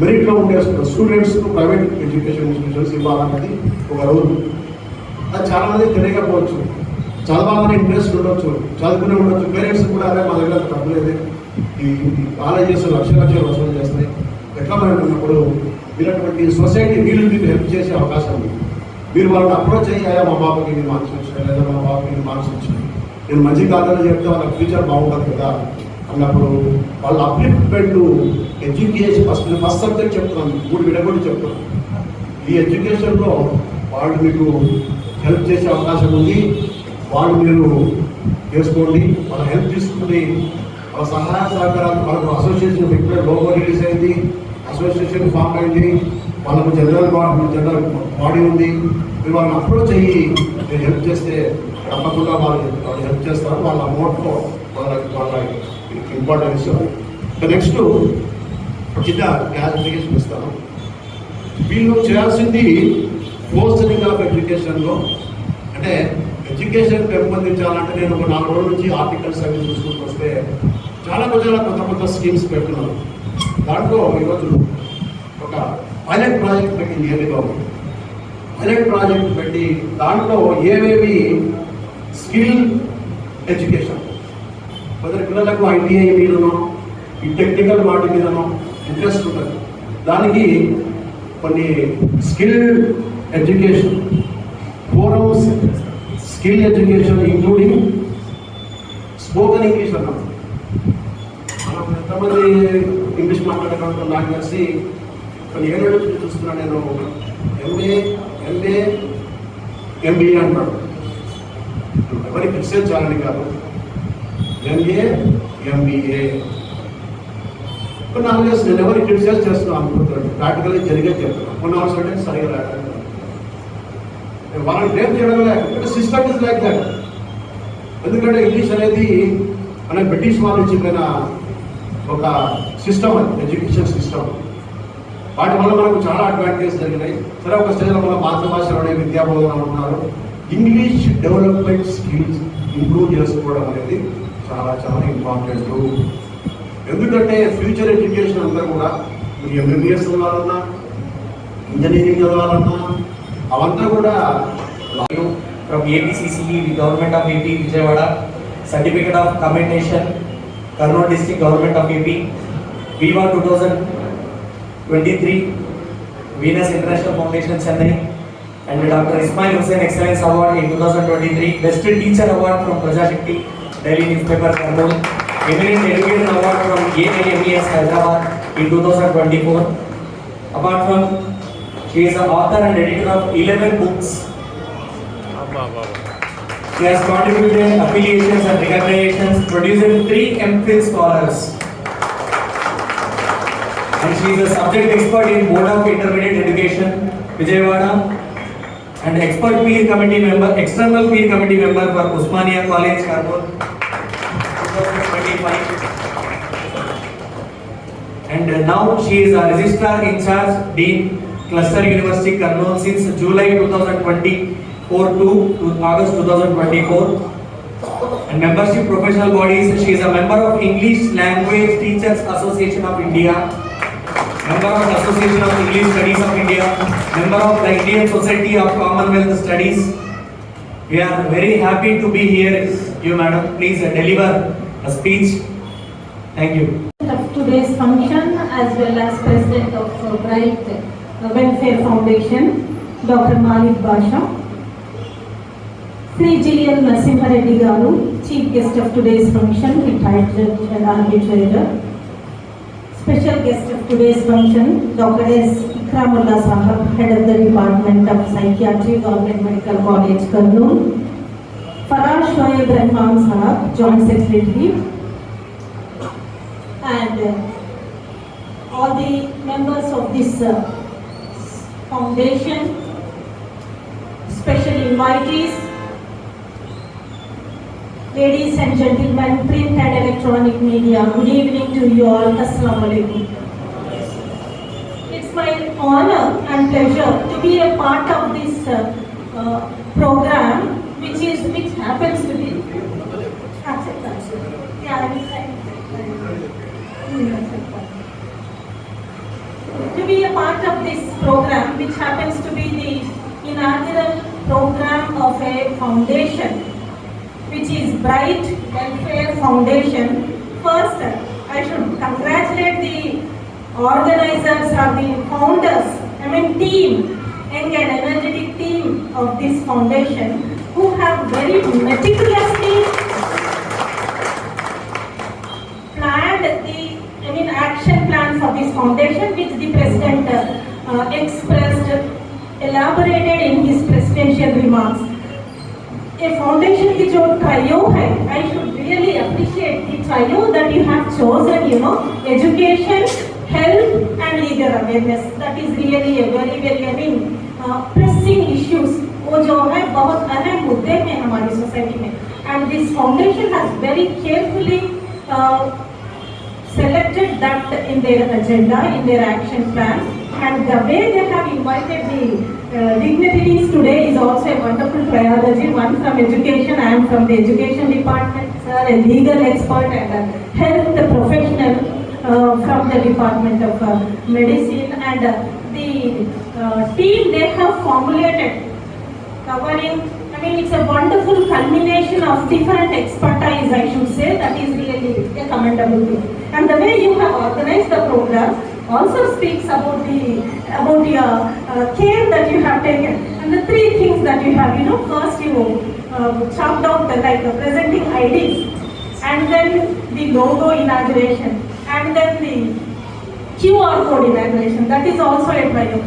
మెరిట్లో ఉండే స్టూడెంట్స్కు ప్రైవేట్ ఎడ్యుకేషన్ ఇన్స్టిట్యూషన్స్ ఇవ్వాలన్నది ఒక రూల్. అది చాలామంది తెలియకపోవచ్చు, చదవాలని ఇంట్రెస్ట్ ఉండొచ్చు, చదువుకునే ఉండొచ్చు. పేరెంట్స్ కూడా అదే మా దగ్గర తప్పలేదు, ఈ కాలేజెస్ లక్షలు వసూలు చేస్తాయి, ఎట్లా ఉన్నప్పుడు వీళ్ళటువంటి సొసైటీ వీళ్ళు మీకు హెల్ప్ చేసే అవకాశం ఉంది. మీరు వాళ్ళని అప్రోచ్ అయ్యి అయ్యా మా బాబుకి ఇన్ని మార్క్స్ వచ్చినాయి లేదా మా బాబుకి ఇన్ని మార్క్స్ వచ్చినాయి, నేను మంచి కాదని చెప్తే వాళ్ళ ఫ్యూచర్ బాగుంటుంది కదా అన్నప్పుడు వాళ్ళ అప్లిఫ్ట్మెంట్ ఎడ్యుకేషన్ ఫస్ట్ సబ్జెక్ట్ చెప్తున్నాను, 3 విడగొట్టి చెప్తున్నాను. ఈ ఎడ్యుకేషన్లో వాళ్ళు మీకు హెల్ప్ చేసే అవకాశం ఉంది. వాళ్ళు మీరు చేసుకోండి, వాళ్ళ హెల్ప్ తీసుకుని వాళ్ళ సహాయ సహకారాలు. వాళ్ళకు అసోసియేషన్ ఇప్పుడే లోగో రిలీజ్ అయింది, అసోసియేషన్ ఫామ్ అయింది, వాళ్ళకు జనరల్ బాడీ ఉంది. మీరు వాళ్ళని అప్రోచ్ అయ్యి మీరు హెల్ప్ చేస్తే తప్పకుండా వాళ్ళు హెల్ప్ చేస్తారు. వాళ్ళ అమౌంట్లో వాళ్ళ ఇంపార్టెన్స్. నెక్స్ట్ చిన్న క్లారిఫికేషన్ ఇస్తాను. వీళ్ళు చేయాల్సింది పోస్టరింగ్ ఆఫ్ ఎడ్యుకేషన్లో, అంటే ఎడ్యుకేషన్ పెంపొందించాలంటే నేను ఒక 4 రోజుల నుంచి ఆర్టికల్స్ అవి చూసుకుంటూ వస్తే చాలా కొత్త స్కీమ్స్ పెడుతున్నారు. దాంట్లో ఈరోజు ఒక పైలట్ ప్రాజెక్ట్ పెట్టింది ఏపీ గవర్నమెంట్. పైలట్ ప్రాజెక్ట్ పెట్టి దాంట్లో ఏవేవి స్కిల్ ఎడ్యుకేషన్, కొందరు పిల్లలకు ఐటీఐ మీదనో ఈ టెక్నికల్ వాటి మీదనో ఇంట్రెస్ట్ ఉంటుంది, దానికి కొన్ని skill education forums, skill education including spoken English అన్నాం. మనం ఎంతమంది ఇంగ్లీష్ మాట్లాడగలుగుతాం? నాకు తెలిసి కొన్ని ఏళ్ళ నుంచి చూస్తున్నాను నేను. ఎంబీఏ అంటాడు, ఎవరికి క్రిస్టియన్ చాలని కాదు, ఎంబీఏ కొన్ని 4 ఇయర్స్ నేను ఎవరికి క్రిటిసైజ్ చేస్తున్నాను అనుకుంటాను. ప్రాక్టికల్గా జరిగేది చెప్తున్నాను. కొన్ని అవర్స్ అంటే సరిగా రాయడం వాళ్ళని బ్లేమ్ చేయడం లేకపోతే సిస్టమ్ ఇస్ లైక్ దట్. ఎందుకంటే ఇంగ్లీష్ అనేది మన బ్రిటిష్ వాళ్ళు ఇచ్చిన ఒక సిస్టమ్, అది ఎడ్యుకేషన్ సిస్టమ్. వాటి వల్ల మనకు చాలా అడ్వాంటేజ్ జరిగినాయి. సరే, ఒక స్టేజ్లో మన మాతృభాషలోనే విద్యాబోధన ఉంటున్నారు. ఇంగ్లీష్ డెవలప్మెంట్ స్కిల్స్ ఇంప్రూవ్ చేసుకోవడం అనేది చాలా ఇంపార్టెంట్. ఎందుకంటే ఫ్యూచర్ ఎడ్యుకేషన్ అంతా కూడా మీరు ఎంబీబీఎస్ చదవాలన్నా, ఇంజనీరింగ్ చదవాలన్నా అవంతా కూడా from APCCE, the Government of AP, Vijayawada, Certificate of Commendation, Kurnool District Government of AP, Viva 2023, Venus International Foundation, Chennai, and Dr. Ismail Hussain Excellence Award in 2023, Best Teacher Award from Prajashakti, Daily Newspaper, Kurnool, Eminent Education Award from AIMES, Hyderabad in 2024. Apart from, she is the author and editor of 11 books. She has contributed affiliations and recognitions, producing 3 MPhil scholars. And she is a subject expert in Board of Intermediate Education, Vijayawada, and expert peer committee member, external peer committee member for Usmania College, Kurnool, 2025. And now she is a registrar in charge, Dean, Cluster University, Kurnool since July 2024 to August 2024. And membership professional bodies, she is a member of English Language Teachers Association of India, member of Association of English Studies of India, member of the Indian Society of Commonwealth Studies. We are very happy to be here. You, madam, please deliver a speech. Thank you. Of today's function, as well as President of Bright Welfare Foundation, Dr. Malik Basha, Sri G.L. Narasimha Reddy Garu, Chief Guest of today's function, retired Judge and Arbitrator. Special guest of today's function, Dr. S. Ikramullah Sahab, Head of the Department of Psychiatry, Government Medical College, Kurnool. Faraj Shoaib Rahman Sahab, Joint Secretary. And all the members of this foundation, special invitees, ladies and gentlemen, print and electronic media, good evening to you all. Assalamu alaikum. It's my honor and pleasure to be a part of this program, which happens to be acceptance. To be a part of this program, which happens to be the inaugural program of a foundation, which is Bright Welfare Foundation. First, I should congratulate the organizers or the founders, team, young and energetic team of this foundation who have very meticulously planned the action plan for this foundation, which the president elaborated in his presidential remarks. A foundation की जो trio है, I should really appreciate the trio that you have chosen. Education, health, and legal awareness. That is really a very pressing issues. वो जो है बहुत अहम मुद्दे हैं हमारी सोसाइटी में. And this foundation has very carefully selected that in their agenda, in their action plan, and the way they have invited the dignitaries today is also a wonderful trilogy. One from education, I am from the education department, sir, a legal expert and a health professional from the department of medicine, and the team they have formulated covering. It's a wonderful culmination of different expertise, I should say. That is really a commendable thing. And the way you have organized the program also speaks about your care that you have taken. And the three things that you have, first you chopped out presenting IDs, and then the logo inauguration, and then the QR code inauguration. That is also a trial.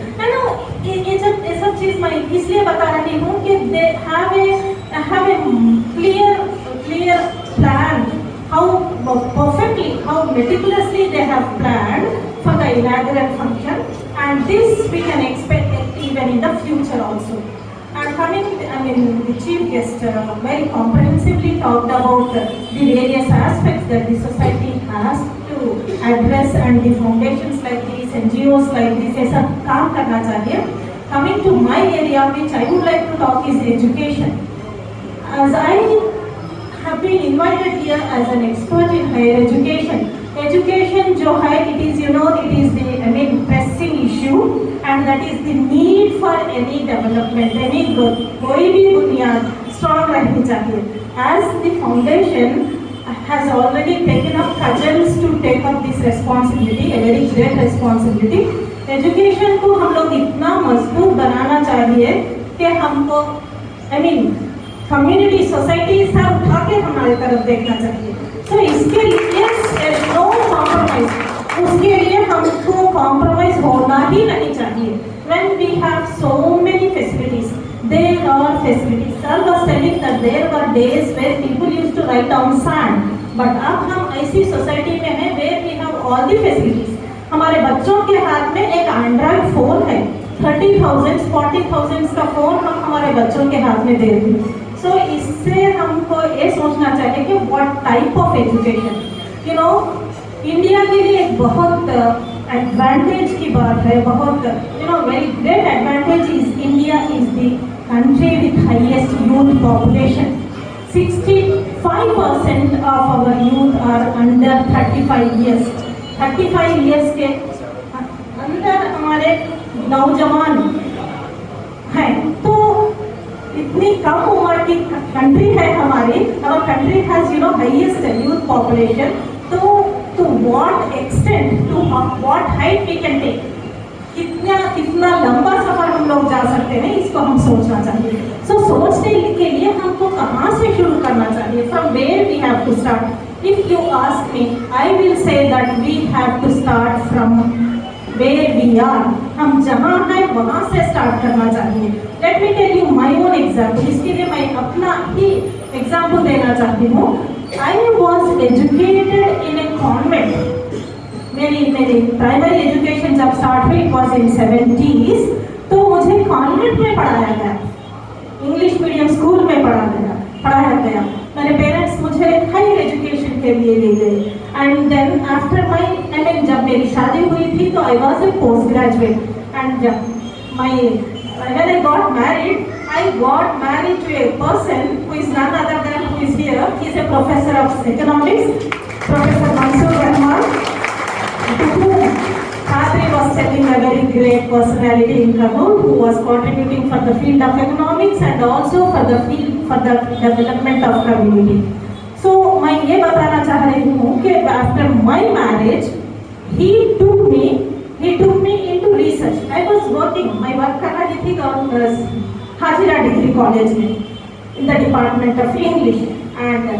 ये सब चीज मैं इसलिए बता रही हूँ कि they have a clear plan how meticulously they have planned for the inaugural function, and this we can expect even in the future also. And the chief guest very comprehensively talked about the various aspects that the society has to address, and the foundations like these, NGOs like this, ये सब काम करना चाहिए. Coming to my area, which I would like to talk, is education. As I have been invited here as an expert in higher education. Education जो है, it is the pressing issue, and that is the need for any development, any growth. कोई भी बुनियाद strong रहनी चाहिए. As the foundation has already taken up cudgels to take up this responsibility, a very great responsibility. Education को हम लोग इतना मजबूत बनाना चाहिए कि हमको कम्युनिटी सोसाइटी सब उठा के हमारे तरफ देखना चाहिए. तो इसके लिए नो कॉम्प्रोमाइज, उसके लिए हमको कॉम्प्रोमाइज होना ही नहीं चाहिए. When we have so many facilities, there are facilities. Sir was telling that there were days where people used to write down sand, but अब हम ऐसी सोसाइटी में हैं where we have all the facilities. हमारे बच्चों के हाथ में एक एंड्रॉइड फोन है, 30,000 40,000 का फोन हम हमारे बच्चों के हाथ में दे दें. सो इससे हमको ये सोचना चाहिए कि what type of education, India के लिए एक बहुत एडवांटेज की बात है, बहुत very great advantage is India is the country with highest youth population. 65% of our youth are under 35 years. 35 years के अंदर हमारे नौजवान हैं. तो इतनी कम उम्र की कंट्री है हमारी. our country has highest youth population. तो to what extent, to what height we can take, कितना लंबा सफर हम लोग जा सकते हैं, इसको हम सोचना चाहिए. सो सोचने के लिए हमको कहाँ से शुरू करना चाहिए? From where we have to start? If you ask me, I will say that we have to start from where we are. हम जहाँ हैं वहाँ से स्टार्ट करना चाहिए. Let me tell you my own example. इसके लिए मैं अपना ही एग्जाम्पल देना चाहती हूँ. I was educated in a convent. मेरी प्राइमरी एजुकेशन जब स्टार्ट हुई it was in 70s. तो मुझे कॉन्वेंट में पढ़ाया गया, इंग्लिश मीडियम स्कूल में पढ़ाया गया. मेरे पेरेंट्स मुझे हायर एजुकेशन के लिए ले गए. एंड देन आफ्टर जब मेरी शादी हुई थी तो I was a post graduate. And when I got married to a person who is none other than who is here. He is a professor of economics, Professor Mansoor Rahman, to whom Khadri was telling a very great personality in Kabul, who was contributing for the field of economics and also for the development of community. So मैं ये बताना चाह रही हूँ कि after my marriage, he took me into research. I was working, मैं work कर रही थी Hajira Degree College में, in the Department of English, and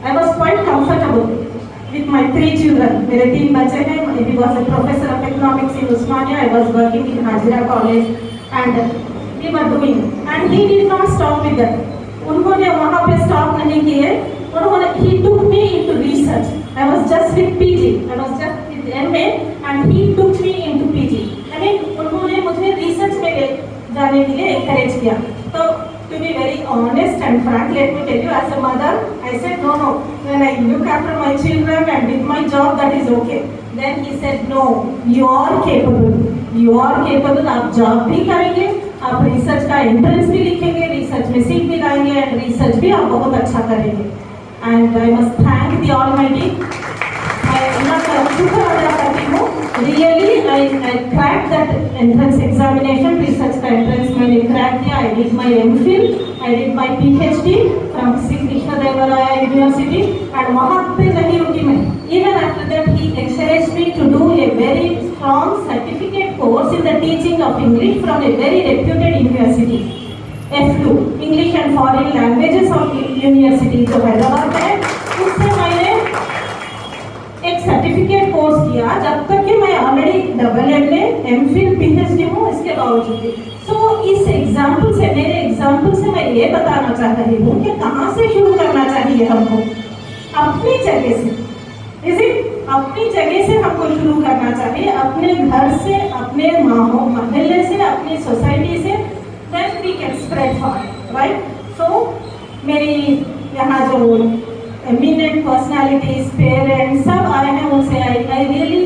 I was quite comfortable with my 3 children. मेरे 3 बच्चे हैं. He was a professor of economics in Usmania. I was working in Hajira College, and we were doing. And he did not stop with that. उन्होंने वहाँ पे stop नहीं किए. उन्होंने he took me into research. I was just with PG. I was just with MA, and he took me into PG. I mean उन्होंने मुझे research में जाने के लिए encourage किया. तो to be very honest and frank, let me tell you, as a mother, I said no. When I look after my children and with my job, that is okay. Then he said no, you are capable. You are capable. आप job भी करेंगे, आप research का entrance भी लिखेंगे, research में seat भी लाएंगे, and research भी आप बहुत अच्छा करेंगे. And I must thank the Almighty. मैं शुक्र अदा करती हूँ. Really, I cracked that entrance examination, research का entrance मैंने crack किया. I did my MPhil, I did my PhD from Sri Krishna Deva Raya University, and वहाँ पे नहीं रुकी मैं. Even after that, he encouraged me to do a very strong certificate course in the teaching of English from a very reputed university, FLU, English and Foreign Languages of University जो हैदराबाद है. उससे मैंने एक सर्टिफिकेट कोर्स किया जब तक कि मैं ऑलरेडी AA, MPhil, PhD हूँ इसके बावजूद भी. सो इस एग्जाम्पल से, मेरे एग्जाम्पल से मैं ये बताना चाह रही हूँ कि कहाँ से शुरू करना चाहिए हमको. अपनी जगह से. अपनी जगह से हमको शुरू करना चाहिए, अपने घर से, अपने माहौल महल्ले से, अपनी सोसाइटी से. Then we can spread for, right. So मेरी यहाँ जो eminent personalities, parents, सब आए हैं. उनसे I really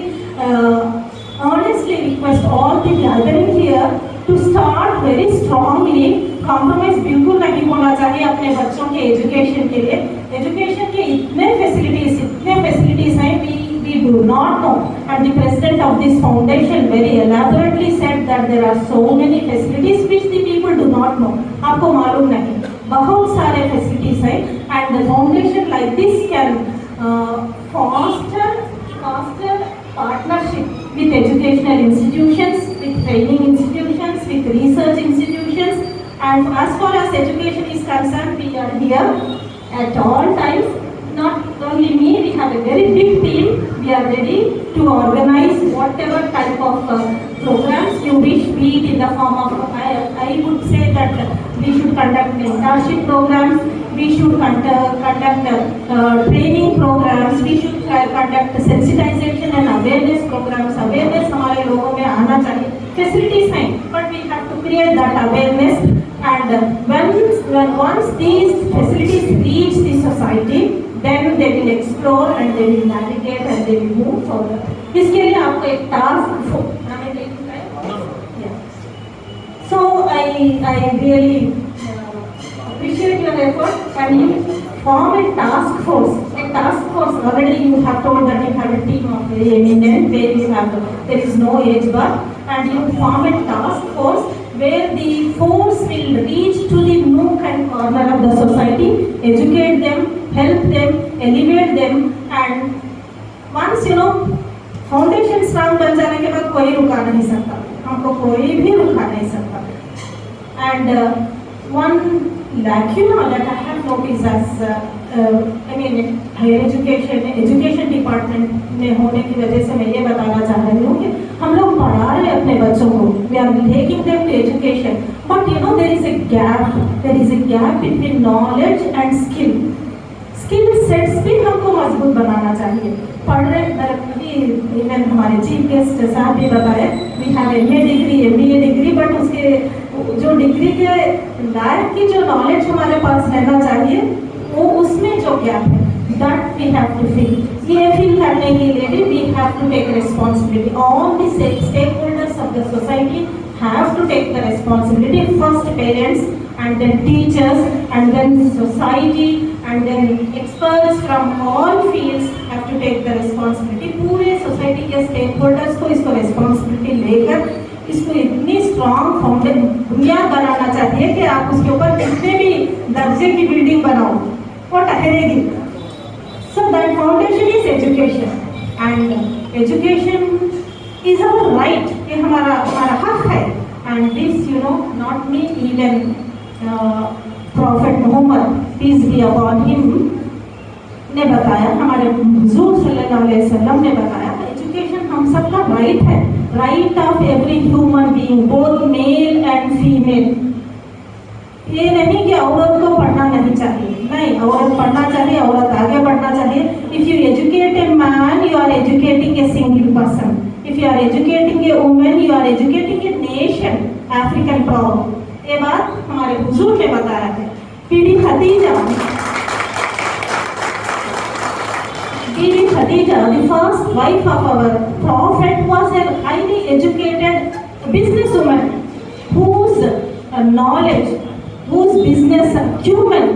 honestly request all the gathering here to start very strongly. Compromise बिल्कुल नहीं होना चाहिए अपने बच्चों के education के लिए. Education के इतने facilities हैं, we do not know. And the president of this foundation very elaborately said that there are so many facilities which the people do not know. आपको मालूम नहीं, बहुत सारे facilities हैं. And the foundation like this can foster partnership with educational institutions, with training institutions, with research institutions. And as far as education is concerned, we are here at all times. Not only me, we have a very big team. We are ready to organize whatever type of programs you wish, be it in the form of, I would say that we should conduct mentorship programs, we should conduct training programs, we should conduct sensitization and awareness programs. Awareness हमारे लोगों में आना चाहिए. Facilities हैं, but we have to create that awareness. And once these facilities reach the society, then they will explore and they will navigate and they will move forward. इसके लिए आपको एक task So I really appreciate your effort, and you form a task force. A task force, already you have told that you have a team of very eminent, there is no age bar, and you form a task force where the force will reach to the nook and corner of the society, educate them, help them, elevate them, and once foundation strong बन जाने के बाद कोई रुका नहीं सकता, हमको कोई भी रुका नहीं सकता. And one lacuna that I have noticed as higher education department में होने की वजह से मैं ये बताना चाह रही हूँ कि हम लोग पढ़ा रहे अपने बच्चों को, we are taking them to education, but there is a gap between knowledge and skill. Skill sets भी हमको मजबूत बनाना चाहिए. पढ़ रहे इवन हमारे चीफ गेस्ट साहब भी बताए, we have MA degree, MBA degree, but उसके जो डिग्री के लायक की जो नॉलेज हमारे पास रहना चाहिए वो उसमें जो गैप है, that we have to fill. ये फिल करने के लिए भी we have to take responsibility. All the stake holders of the society have to take the responsibility. First parents, and then teachers, and then society, and then experts from all fields have to take the responsibility. पूरे society के stake holders को इसको responsibility लेकर इसको इतनी strong foundation बुनियाद बनाना चाहिए कि आप उसके ऊपर कितने भी दर्जे की बिल्डिंग बनाओ वो ठहरेगी. So that foundation is education, and education is our right. ये हमारा हक है. And this not me, even prophet Muhammad peace be upon him ने बताया, हमारे हुजूर सल्लल्लाहु अलैहि वसल्लम ने बताया, एजुकेशन हम सबका राइट है, right of every human being, both male and female. ये नहीं कि औरत को पढ़ना नहीं चाहिए, नहीं, औरत पढ़ना चाहिए, औरत आगे बढ़ना चाहिए। If you educate a man, you are educating a single person. If you are educating a women, you are educating a nation, African proud. ये बात हमारे हुजूर ने बताया है। बीबी Khadija, the first wife of our prophet, was a highly educated businesswoman whose knowledge, whose business acumen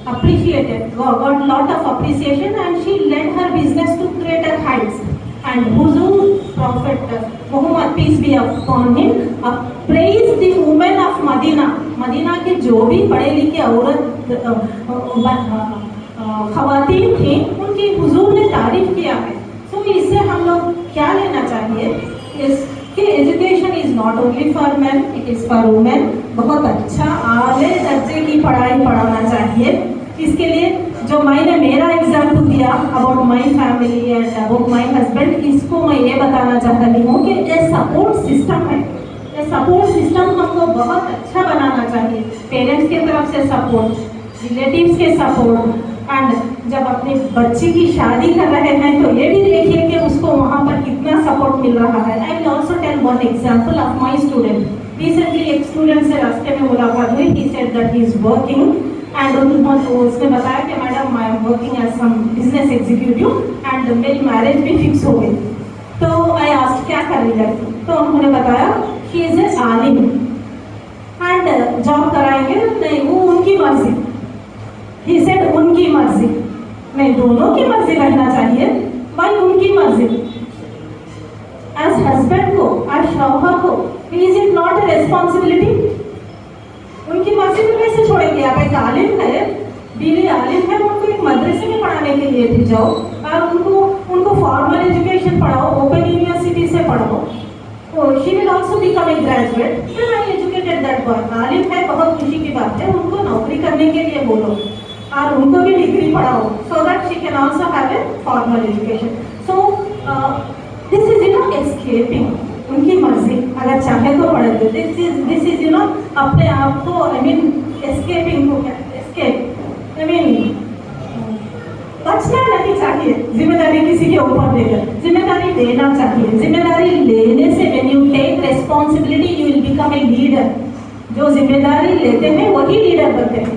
appreciated, got lot of appreciation, and she led her business to greater heights. And Huzur Prophet Muhammad, peace be upon him, praised the women of Medina. Medina के जो भी पढ़े लिखे औरत खवातीन थी, उनकी हुजूर ने तारीफ किया है। सो इससे हम लोग क्या लेना चाहिए, इसके education is not only for man, it is for women. बहुत अच्छा आले दर्जे की पढ़ाई पढ़ाना चाहिए। इसके लिए जो मैंने मेरा एग्जाम्पल दिया about my family and about my husband, इसको मैं ये बताना चाह रही हूँ कि ये सपोर्ट सिस्टम है, ये सपोर्ट सिस्टम हमको बहुत अच्छा बनाना चाहिए। पेरेंट्स की तरफ से सपोर्ट, रिलेटिव्स के सपोर्ट, एंड जब अपनी बच्ची की शादी कर रहे हैं तो ये भी देखिए कि उसको वहाँ पर कितना सपोर्ट मिल रहा है। I will also tell one example of my student. Recently एक स्टूडेंट से रास्ते में मुलाकात हुई, he said that he is working and उसने बताया कि madam I am working as some business executive and मेरी मैरिज भी फिक्स हो गई। तो आई आस्क्ड क्या कर रही है, तो उन्होंने बताया ही इज ए आलिम एंड जॉब कराएंगे नहीं, वो उनकी मर्जी। He said उनकी मर्जी, नहीं, दोनों की मर्जी रहना चाहिए, भाई उनकी मर्जी। एज हस्बैंड को, एज शौहर को, is it not a responsibility? उनकी मर्जी को कैसे छोड़ेंगे आप? एक आलिम है, बीवी आलिम है, उनको एक मदरसे में पढ़ाने के लिए भी जाओ और उनको फॉर्मल एजुकेशन पढ़ाओ, ओपन यूनिवर्सिटी से पढ़ाओ, तो she will also become a graduate. फिर आई एजुकेटेड दैट बॉय। आलिम है, बहुत खुशी की बात है, उनको नौकरी करने के लिए बोलो और उनको भी डिग्री पढ़ाओ, so that she can also have a formal education. So this is escaping, उनकी मर्जी, अगर चाहे तो पढ़ेंगे। दिस इज अपने आप को एस्केपिंग, एस्केप बचना नहीं चाहिए, जिम्मेदारी किसी के ऊपर देकर, जिम्मेदारी लेना चाहिए। जिम्मेदारी लेने से when you take responsibility you will become a leader. जो जिम्मेदारी लेते हैं वही लीडर बनते हैं।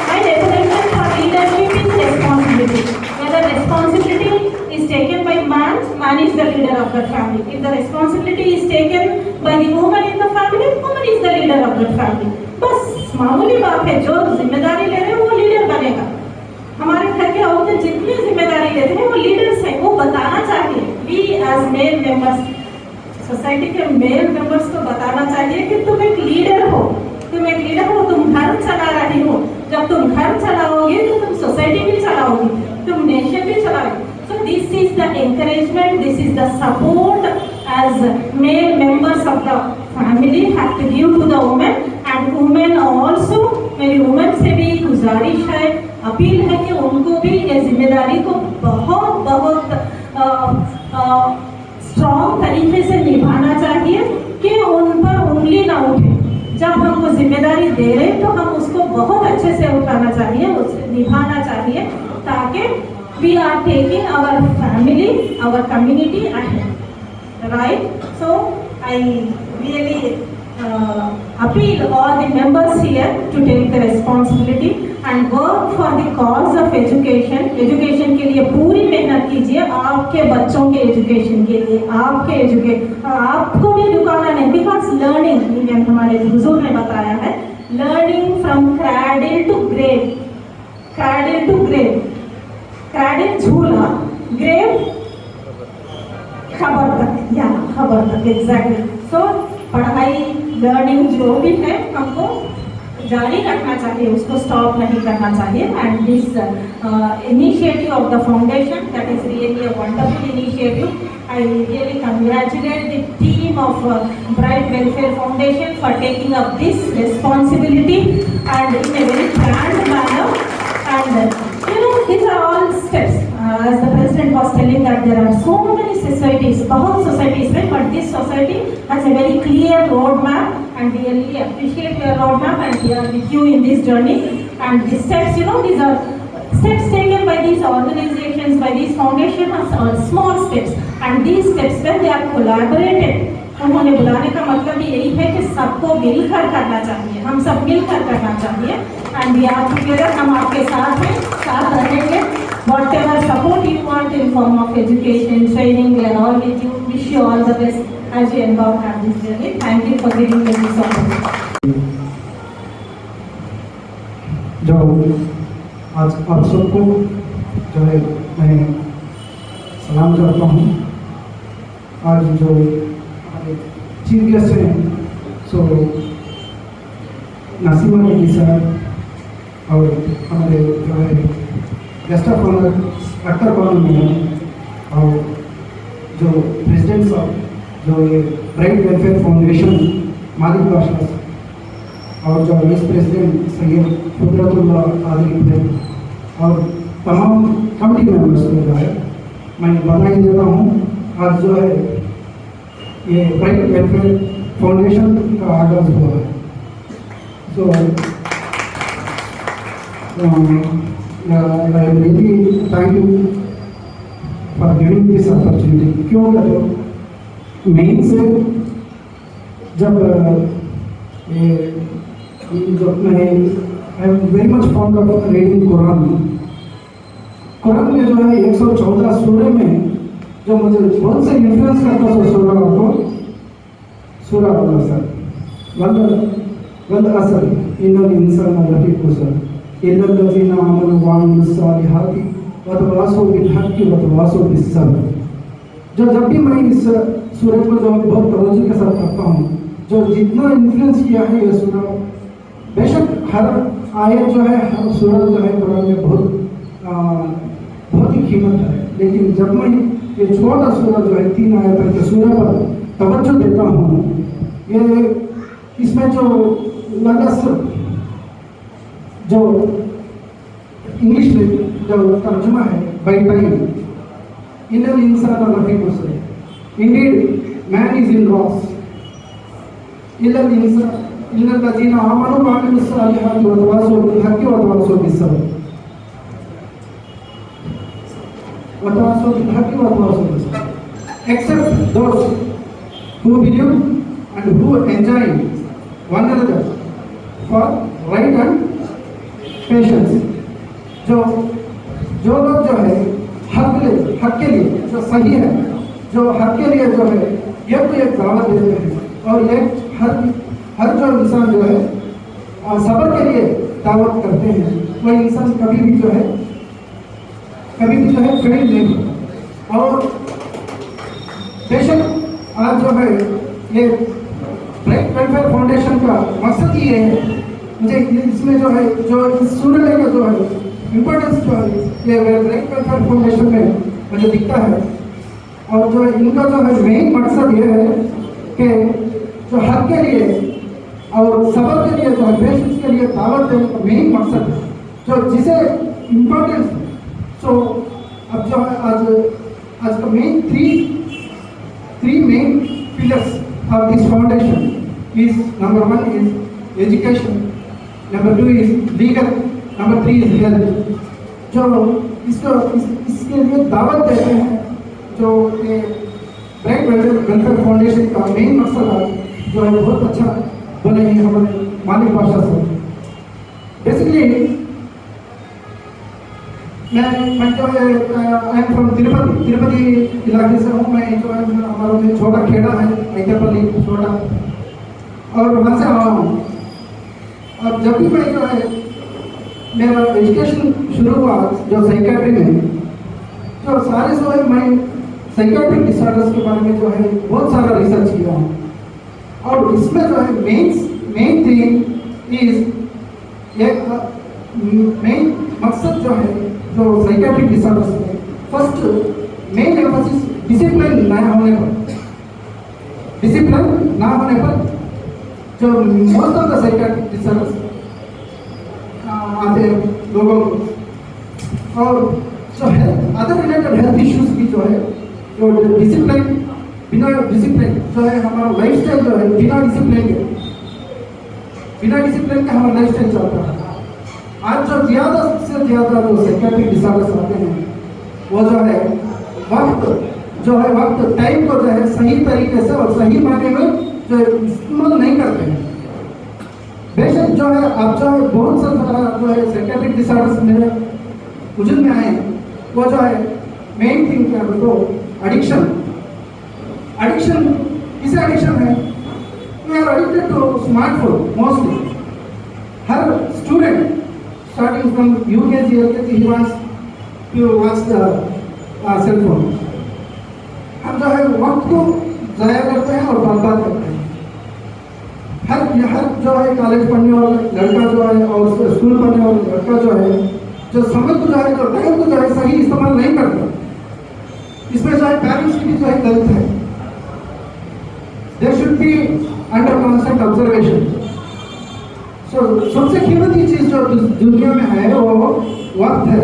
My definition for leadership is responsibility. Whether responsibility is taken by man is the leader of that family. If the responsibility is taken by the woman in the family, woman is the leader of that family. बस मामूली बात है, जो जिम्मेदारी ले रहे हैं वो लीडर बनेगा। हमारे घर के औरतें जितनी जिम्मेदारी लेते हैं वो लीडर्स हैं, वो बताना चाहिए। We as male members, society के मेल मेंबर्स को बताना चाहिए कि तुम एक लीडर हो, तुम एक लीडर हो, तुम घर चला रही हो। जब तुम घर चलाओगे तो तुम सोसाइटी भी चलाओगी, तुम नेशन भी चलाओगे। So this is the encouragement, this is the support as male members of the family have to give to the women, and women also, मेरी women से भी गुजारिश है, अपील है कि उनको भी ये जिम्मेदारी को बहुत बहुत स्ट्रॉन्ग तरीके से निभाना चाहिए कि उन पर उंगली ना उठे। जब हमको जिम्मेदारी दे रहे तो हम उसको बहुत अच्छे से उठाना चाहिए, उसे निभाना चाहिए, ताकि we are taking our family, our community ahead, right? So I really appeal all the members here to take the responsibility and work for the cause of education. Education के लिए पूरी मेहनत कीजिए, आपके बच्चों के एजुकेशन के लिए, आपको भी रुकाना नहीं, बिकॉज लर्निंग, हमारे हुजूर ने बताया है, learning from cradle to grave, cradle to grave, cradle झूला, ग्रेव खबर तक, या खबर तक, एग्जैक्टली। सो पढ़ाई, लर्निंग जो भी है हमको जारी रखना चाहिए, उसको स्टॉप नहीं करना चाहिए। And this initiative of the foundation, that is really a wonderful initiative. I really congratulate the team team of Bright Welfare Foundation for taking up this responsibility and in a very planned manner. And these are all steps. As the president was telling that there are so many societies, बहुत societies, right? But this society has a very clear roadmap, and we really appreciate your roadmap, and we are with you in this journey. And these steps, these are steps taken by these organizations, by these foundations, are small steps. And these steps, when they are collaborated, उन्होंने बुलाने का मतलब यही है कि सबको मिलकर करना चाहिए, हम सब मिलकर करना चाहिए. एंड वी आर टुगेदर, हम आपके साथ हैं, साथ रहेंगे. Whatever support you want in form of education, training, we are all with you. Wish you all the best as you embark on this journey. Thank you for giving me this opportunity. जो आज आप सबको जो है मैं सलाम करता हूँ. आज जो चीफ गेस्ट हैं सो नसीमा रेड्डी साहब और हमारे जो है गेस्ट ऑफ ऑनर डॉक्टर कॉर्नर मैडम और जो प्रेसिडेंट साहब जो ये ब्राइट वेलफेयर फाउंडेशन मालिक बादशाह और जो वाइस प्रेसिडेंट सैयद कुदरतुल्लाह कादरी और तमाम कमेटी मेंबर्स को जो है मैं बधाई देता हूँ. आज जो है ये ब्राइट वेलफेयर फाउंडेशन का आगाज हुआ है. सो I really thank you for giving this opportunity. क्यों कहते मेन से जब मैं I am very much fond of reading Quran. Quran में जो है 114 सूरे में जो मुझे बहुत से इन्फ्लुएंस करता है सूरा को सूरा वल असर इन्नल इंसान लफी खुसर इल्ला लज़ीना आमनु व अमिलुस सालिहाति व तवासौ बिल हक़्क़ि व तवासौ बिस सब्र. जो जब भी मैं इस सूरत को जो बहुत तवज्जो के साथ पढ़ता हूँ, जो जितना इन्फ्लुएंस किया है ये सूरा, बेशक हर आयत जो है हर सूरत जो है कुरान में बहुत ही कीमत है. लेकिन जब मैं ये छोटा सूरा जो है 3 आयत के सूरा पर तवज्जो देता हूँ, ये इसमें जो लगस जो इंग्लिश में जो तर्जुमा है बाई टाइम इन्नल इंसान लफी खुसर, indeed man is in loss, इल्लल इंसान इल्लल लज़ीना आमनु व अमिलुस सालिहाति व तवासौ बिल हक़्क़ि व तवासौ बिस सब्र व तवासौ बिल हक़्क़ि व तवासौ बिस सब्र. Except those who believe and who enjoy one another for right and patience. जो लोग जो है हक के लिए जो सही है, जो हक के लिए जो है एक दावत देते हैं और हर जो इंसान जो है सब्र के लिए दावत करते हैं, वो इंसान कभी भी जो है फेल नहीं. और बेशक आज जो है ये ब्राइट वेलफेयर फाउंडेशन का मकसद ही ये है. मुझे इसमें जो है जो इस सूर्य का जो है इम्पोर्टेंस जो है ये ब्राइट वेलफेयर फाउंडेशन में मुझे दिखता है. और जो इनका जो है मेन मकसद ये है कि जो हक के लिए और सब्र के लिए जो है पेशेंस के लिए दावत देने का मेन मकसद है, जो जिसे इम्पोर्टेंस. सो अब जो है आज का main three main pillars of this foundation is number 1 is education, number 2 is legal, number 3 is health. जो इसके लिए दावत देते हैं, जो ये ब्राइट वेलफेयर फाउंडेशन का मेन मकसद जो है बहुत अच्छा बोले हैं हमारे मालिक बादशाह से. बेसिकली मैं जो है आई एम फ्रॉम तिरुपति इलाके से हूँ. मैं जो है हमारा जो छोटा खेड़ा है ऐतरपल्ली छोटा, और वहाँ से आया हूँ. और जब भी मैं जो है मेरा एजुकेशन शुरू हुआ जो साइकेट्री में, तो सारे जो है मैं साइकेट्रिक डिसऑर्डर्स के बारे में जो है बहुत सारा रिसर्च किया हूँ. और इसमें जो है मेन थिंग इज एक मेन मकसद जो है जो साइकेट्रिक डिसऑर्डर्स में फर्स्ट मेन एम्फोसिस डिसिप्लिन नया होने पर. डिसिप्लिन ना होने पर जो most of the psychiatric disorders आते हैं लोगों को, और जो health other related health issues भी जो है, जो डिसिप्लिन बिना डिसिप्लिन जो है हमारा लाइफस्टाइल जो है बिना डिसिप्लिन के हमारा लाइफस्टाइल चलता है। आज जो ज़्यादा से ज़्यादा जो साइकियाट्रिक डिसऑर्डर्स आते हैं वो जो है वक्त टाइम को जो है सही तरीके से और सही मायने में जो इस्तेमाल नहीं करते हैं। बेशक जो है आप जो है बहुत सारा जो है साइकियाट्रिक डिसऑर्डर्स मेरे वजूद में आए हैं, वो जो है मेन थिंग क्या है तो एडिक्शन किसे एडिक्शन है? We are addicted to smartphone mostly. हर student starting from UKG LKG he wants to watch the cell phone. हम जो है वक्त को ज़ाया करते हैं और बर्बाद करते हैं। हर जो है कॉलेज पढ़ने वाला लड़का जो है और स्कूल पढ़ने वाला लड़का जो है जो समय को जो है जो टाइम को जो है सही इस्तेमाल नहीं करता। इसमें जो है पेरेंट्स की भी जो है गलत है। They should be under constant observation. सबसे कीमती चीज जो दुनिया में है वो वक्त है।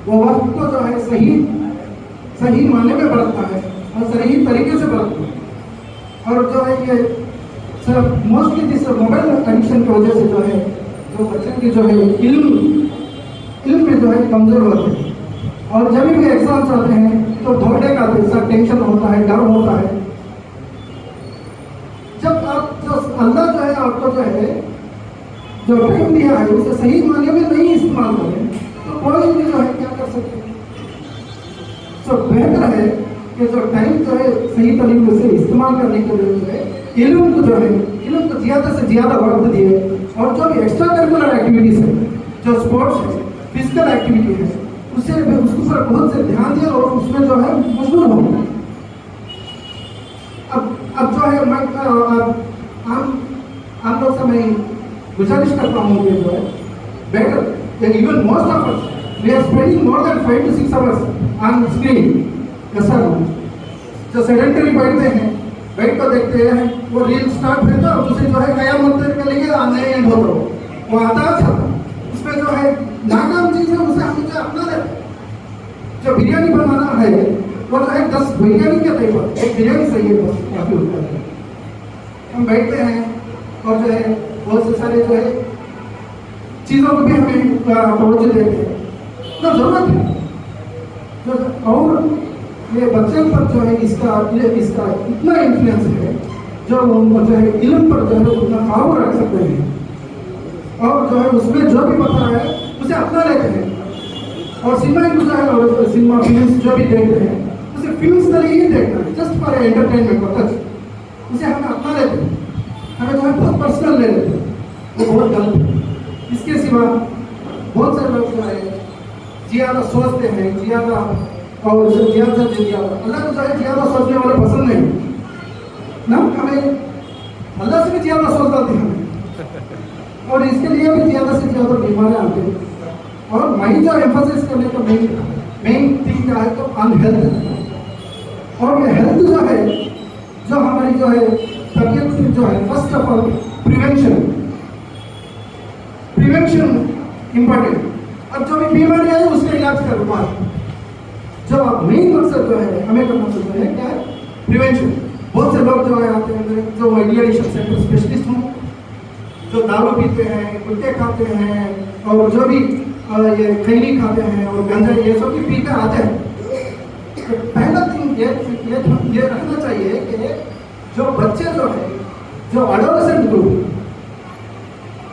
वो वक्त को जो है सही मायने में बरतना है और सही तरीके से बरतना है। और जो है ये सब मोस्टली जिस मोबाइल एडिक्शन की वजह से जो है जो बच्चों की जो है इल्म में जो है कमजोर होते हैं। और जब भी एग्जाम्स आते हैं तो दौड़ने का सब टेंशन होता है, डर होता है। जब आप जो अल्लाह जो है आपको जो है जो टाइम दिया है उसे सही मायने में नहीं इस्तेमाल करें तो कोई भी जो है क्या कर सकते हैं। तो बेहतर है कि जो टाइम जो है सही तरीके से इस्तेमाल करने के लिए जो है इल्म को ज़्यादा से ज़्यादा वक्त दिए। और जो भी एक्स्ट्रा करिकुलर एक्टिविटीज़ है, जो स्पोर्ट्स है, फिजिकल एक्टिविटी है, उसके ऊपर बहुत से ध्यान दिए और उसमें जो है मशगूल हो। अब जो है मैं आम लोग से मैं गुजारिश करता हूँ कि जो है better even most of us we are spending more than 5 to 6 hours on screen. जैसा जो सेडेंटरी बैठ कर देखते हैं वो रील स्टार्ट है तो उसे जो है कयामत के लिए आने एंड होता हो वो आता अच्छा उसमें जो है नाकाम चीज़ है उसे हम जो अपना लेते हैं। जो बिरयानी बनाना है वो जो है 10 बिरयानी के टाइप पर एक बिरयानी सही है बस काफ़ी होता है। हम बैठते हैं और जो है बहुत से सारे जो है चीज़ों को भी हमें तवज्जो देते हैं तो ज़रूरत है। और ये बच्चे पर जो है इसका इतना इन्फ्लुएंस है जो उनको जो है इल्म पर जो है उतना काबू रख सकते हैं और जो है उसमें जो भी पता है उसे अपना लेते हैं। और सिनेमा जो है और सिनेमा फिल्म जो भी देखते हैं उसे फिल्म तरह ही देखना है जस्ट फॉर एंटरटेनमेंट पर्पज। उसे हमें अपना लेते हैं, हमें जो है बहुत पर्सनल ले लेते हैं, वो बहुत गलत है। इसके सिवा बहुत सारे लोग जो है ज़्यादा सोचते हैं ज़्यादा और ज़्यादा अल्लाह को जो है ज़्यादा सोचने वाले पसंद नहीं ना। हमें अल्लाह से भी ज़्यादा सोच आते हैं और इसके लिए भी ज़्यादा से ज़्यादा बीमारियाँ आती हैं। और मैं जो एम्फोसिस करने का मेन थिंग क्या है तो अनहेल्थ। और ये हेल्थ जो है जो हमारी जो है तबीयत से जो है first of all prevention important. अब जो भी बीमारी है उसका इलाज करवा जो मेन मकसद जो है हमें करना सकते हैं क्या है प्रिवेंशन। बहुत से लोग जो है आते हैं जो एडिक्शन सेंटर स्पेशलिस्ट हों जो दारू पीते हैं गुटखे खाते हैं और जो भी ये खैनी खाते हैं और गंजा ये सब भी पीकर आते हैं। तो पहला थिंग ये रखना चाहिए कि जो बच्चे जो है जो एडोलेसेंट ग्रुप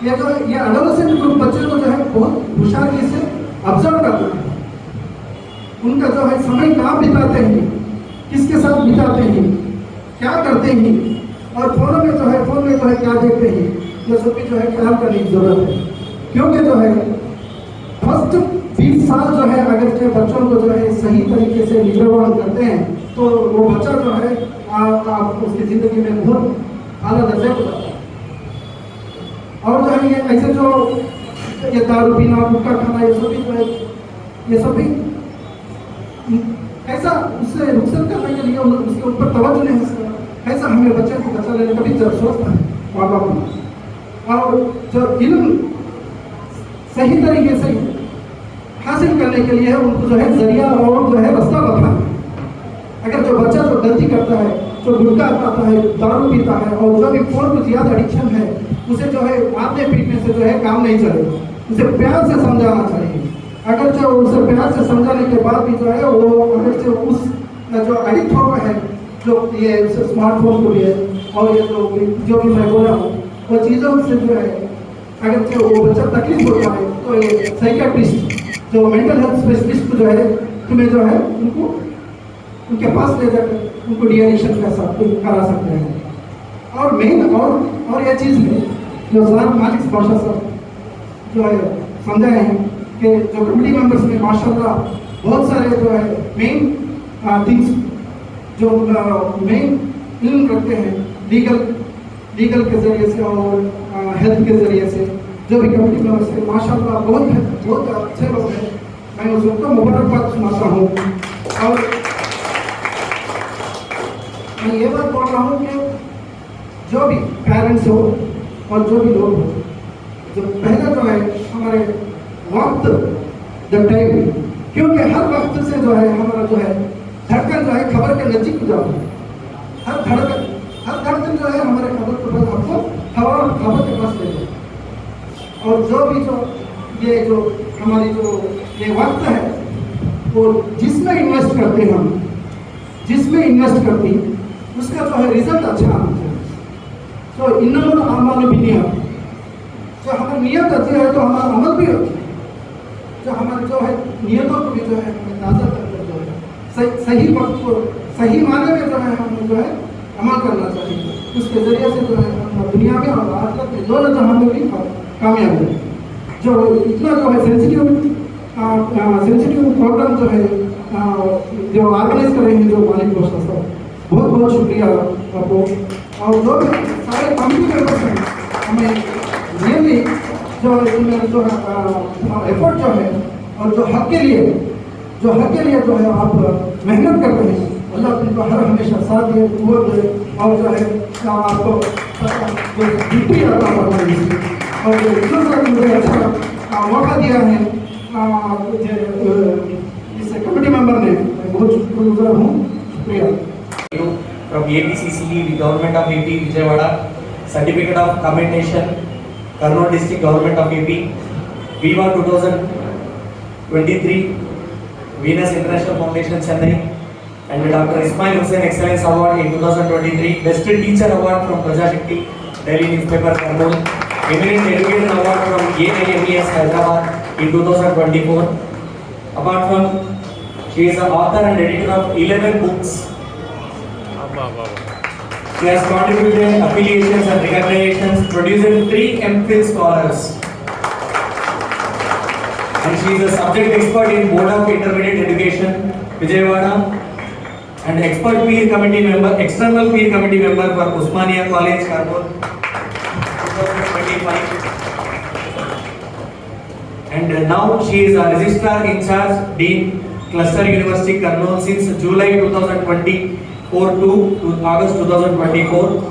ये एडोलेसेंट ग्रुप बच्चे को जो है बहुत होशियारी से ऑब्जर्व करते हैं। उनका जो है समय कहाँ बिताते हैं, किसके साथ बिताते हैं, क्या करते हैं और फोन में जो है क्या देखते हैं, ये सब भी जो है ख्याल करने की जरूरत है। क्योंकि जो है फर्स्ट 20 साल जो है अगर के बच्चों को जो है सही तरीके से निगरान करते हैं तो वो बच्चा जो है आप उसकी ज़िंदगी में बहुत आला दर्जे को जाता है। और जो है ये ऐसे जो ये दारू पीना गुटखा खाना ये सब भी जो है ये सब भी ऐसा उससे रुखसत करने के लिए उसके ऊपर तवज्जो नहीं ऐसा हमें बच्चे को बचा लेने का भी जब सोचता है माँ बाप को। और जो इल्म सही तरीके से हासिल करने के लिए उनको जो है जरिया और जो है रास्ता बताना। अगर जो बच्चा जो गलती करता है, जो गुटखा खाता है, दारू पीता है और जो भी फोन को ज़्यादा एडिक्शन है, उसे जो है मारने पीटने से जो है काम नहीं चलेगा, उसे प्यार से समझाना चाहिए। अगर जो उसे प्यार से समझाने के बाद भी जो है वो अगर जो उस जो एडिक्ट हो गया है, जो ये स्मार्टफोन को लिए और ये जो भी मैं बोला हूँ वो चीज़ों से जो है अगर जो वो बच्चा तकलीफ होता है तो ये साइकियाट्रिस्ट जो मेंटल हेल्थ स्पेशलिस्ट को जो है तुम्हें जो है उनको उनके पास ले जाकर उनको डिएडिक्शन करा सकते हैं। और मेन और ये चीज़ में जो सर मालिक बादशाह साहब जो है समझाए हैं कि जो कमेटी मेंबर्स में माशाल्लाह बहुत सारे जो है मेन थिंग्स जो मेन इल्म रखते हैं लीगल के ज़रिए से और हेल्थ के ज़रिए से, जो भी कमेटी मेंबर्स हैं माशाल्लाह बहुत अच्छे लोग हैं। मैं उन सबको मुबारकबाद सुनाता हूँ। और मैं ये बात बोल रहा हूँ कि जो भी पेरेंट्स हो और जो भी लोग हो, जो पहले जो है हमारे वक्त द टाइम, क्योंकि हर वक्त से जो है हमारा जो है धड़कन जो है खबर के नज़दीक जाता है। हर धड़कन जो है हमारे खबर के पास आपको खबर के पास ले जाए। और जो भी जो हमारी जो ये वक्त है वो जिसमें इन्वेस्ट करते हैं हम, जिसमें इन्वेस्ट करते हैं उसका जो है रिजल्ट अच्छा आना चाहिए। तो इन्नमल आमालु बिन्नियत, जो हमारी नियत अच्छी है तो हमारा अमल भी अच्छा है। जो हमारे जो है नियतों को भी जो है हमें ताज़ा करके जो है सही वक्त को सही माने में जो है हमें जो है अमल करना चाहिए। उसके ज़रिए से जो है हम दुनिया में और आखिरत में दोनों जहां में भी कामयाब है। जो इतना जो है सेंसिटिव प्रोग्राम जो है जो ऑर्गेनाइज कर रहे हैं जो मालिक बादशाह साहब, बहुत बहुत शुक्रिया आपको। और जो भी सारे कमिटी मेंबर्स हैं हमें रियली जो एफर्ट जो है और जो हक के लिए जो है आप मेहनत कर रहे हैं, अल्लाह तुमको हर हमेशा साथ दे, कुव्वत दे और जो है आपको जो ड्यूटी आता है और इतना सारा मुझे अच्छा मौका दिया है इस कमेटी मेंबर ने, मैं बहुत शुक्रगुजार हूँ। शुक्रिया। From APCCE, the Government of AP, Vijayawada, Certificate of Commendation, Kurnool District Government of AP, Viva 2023, Venus International Foundation, Chennai, and Dr. Ismail Hussain Excellence Award in 2023, Best Teacher Award from Prajashakti, Daily Newspaper, Kurnool, Eminent Education Award from AIMES, Hyderabad in 2024. Apart from, she is the author and editor of 11 books. She has contributed affiliations and recognitions, producing 3 MPhil scholars. And she is a subject expert in Board of Intermediate Education, Vijayawada, and expert peer committee member, external peer committee member for Usmania College, Kurnool, 2025. And now she is a registrar in charge, Dean, Cluster University, Kurnool since July 2024 to August 2024.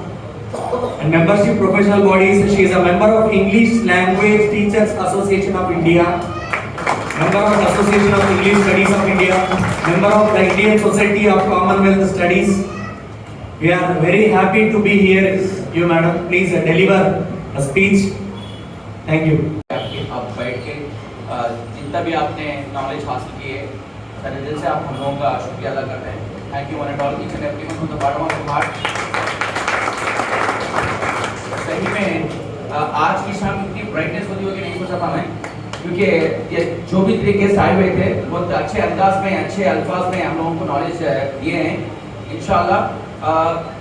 And membership professional bodies, she is a member of English Language Teachers Association of India, member of Association of English Studies of India, member of the Indian Society of Commonwealth Studies. We are very happy to be here. You madam, please deliver a speech. Thank you. आप बैठ के जितना भी आपने knowledge हासिल की है सारे दिल से आप हम लोगों का शुक्रिया अदा करते हैं। Thank you one and all, each and everyone from the bottom of the heart. सही में आज की शाम इतनी ब्राइटनेस होती होगी नहीं सोचा था मैं, क्योंकि ये जो भी तरीके से आए हुए थे बहुत अच्छे अंदाज में अच्छे अल्फाज में हम लोगों को नॉलेज दिए हैं। इंशाल्लाह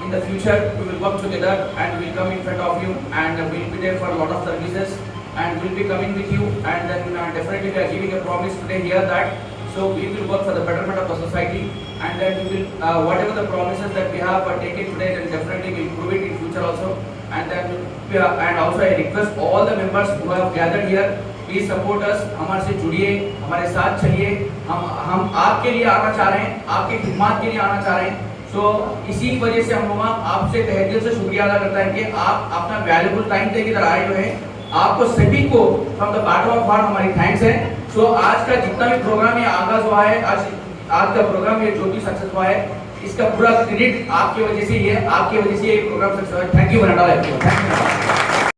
in the future we will work together and we will come in front of you and we will be there for a lot of services and we will be coming with you, and then definitely we are giving a promise today here that so we will work for the betterment of the society, and then we will whatever the promises that we have taken today, then definitely we will prove it in future also. And then and also I request all the members who have gathered here, please support us, हमारे से जुड़िए, हमारे साथ चलिए। हम आपके लिए आना चाह रहे हैं, आपके खिदमत के लिए आना चाह रहे हैं। सो इसी वजह से हम लोग आपसे तहे दिल से शुक्रिया अदा करता है कि आप अपना वैल्यूबल टाइम देकर इधर आए हुए हैं। आपको सभी को from the bottom of heart हमारी थैंक्स है। सो आज का जितना भी प्रोग्राम ये आगाज हुआ है, आज का प्रोग्राम ये जो भी सक्सेस हुआ है, इसका पूरा क्रेडिट आपकी वजह से ही है, आपकी वजह से ये प्रोग्राम सक्सेस हुआ है। Thank you.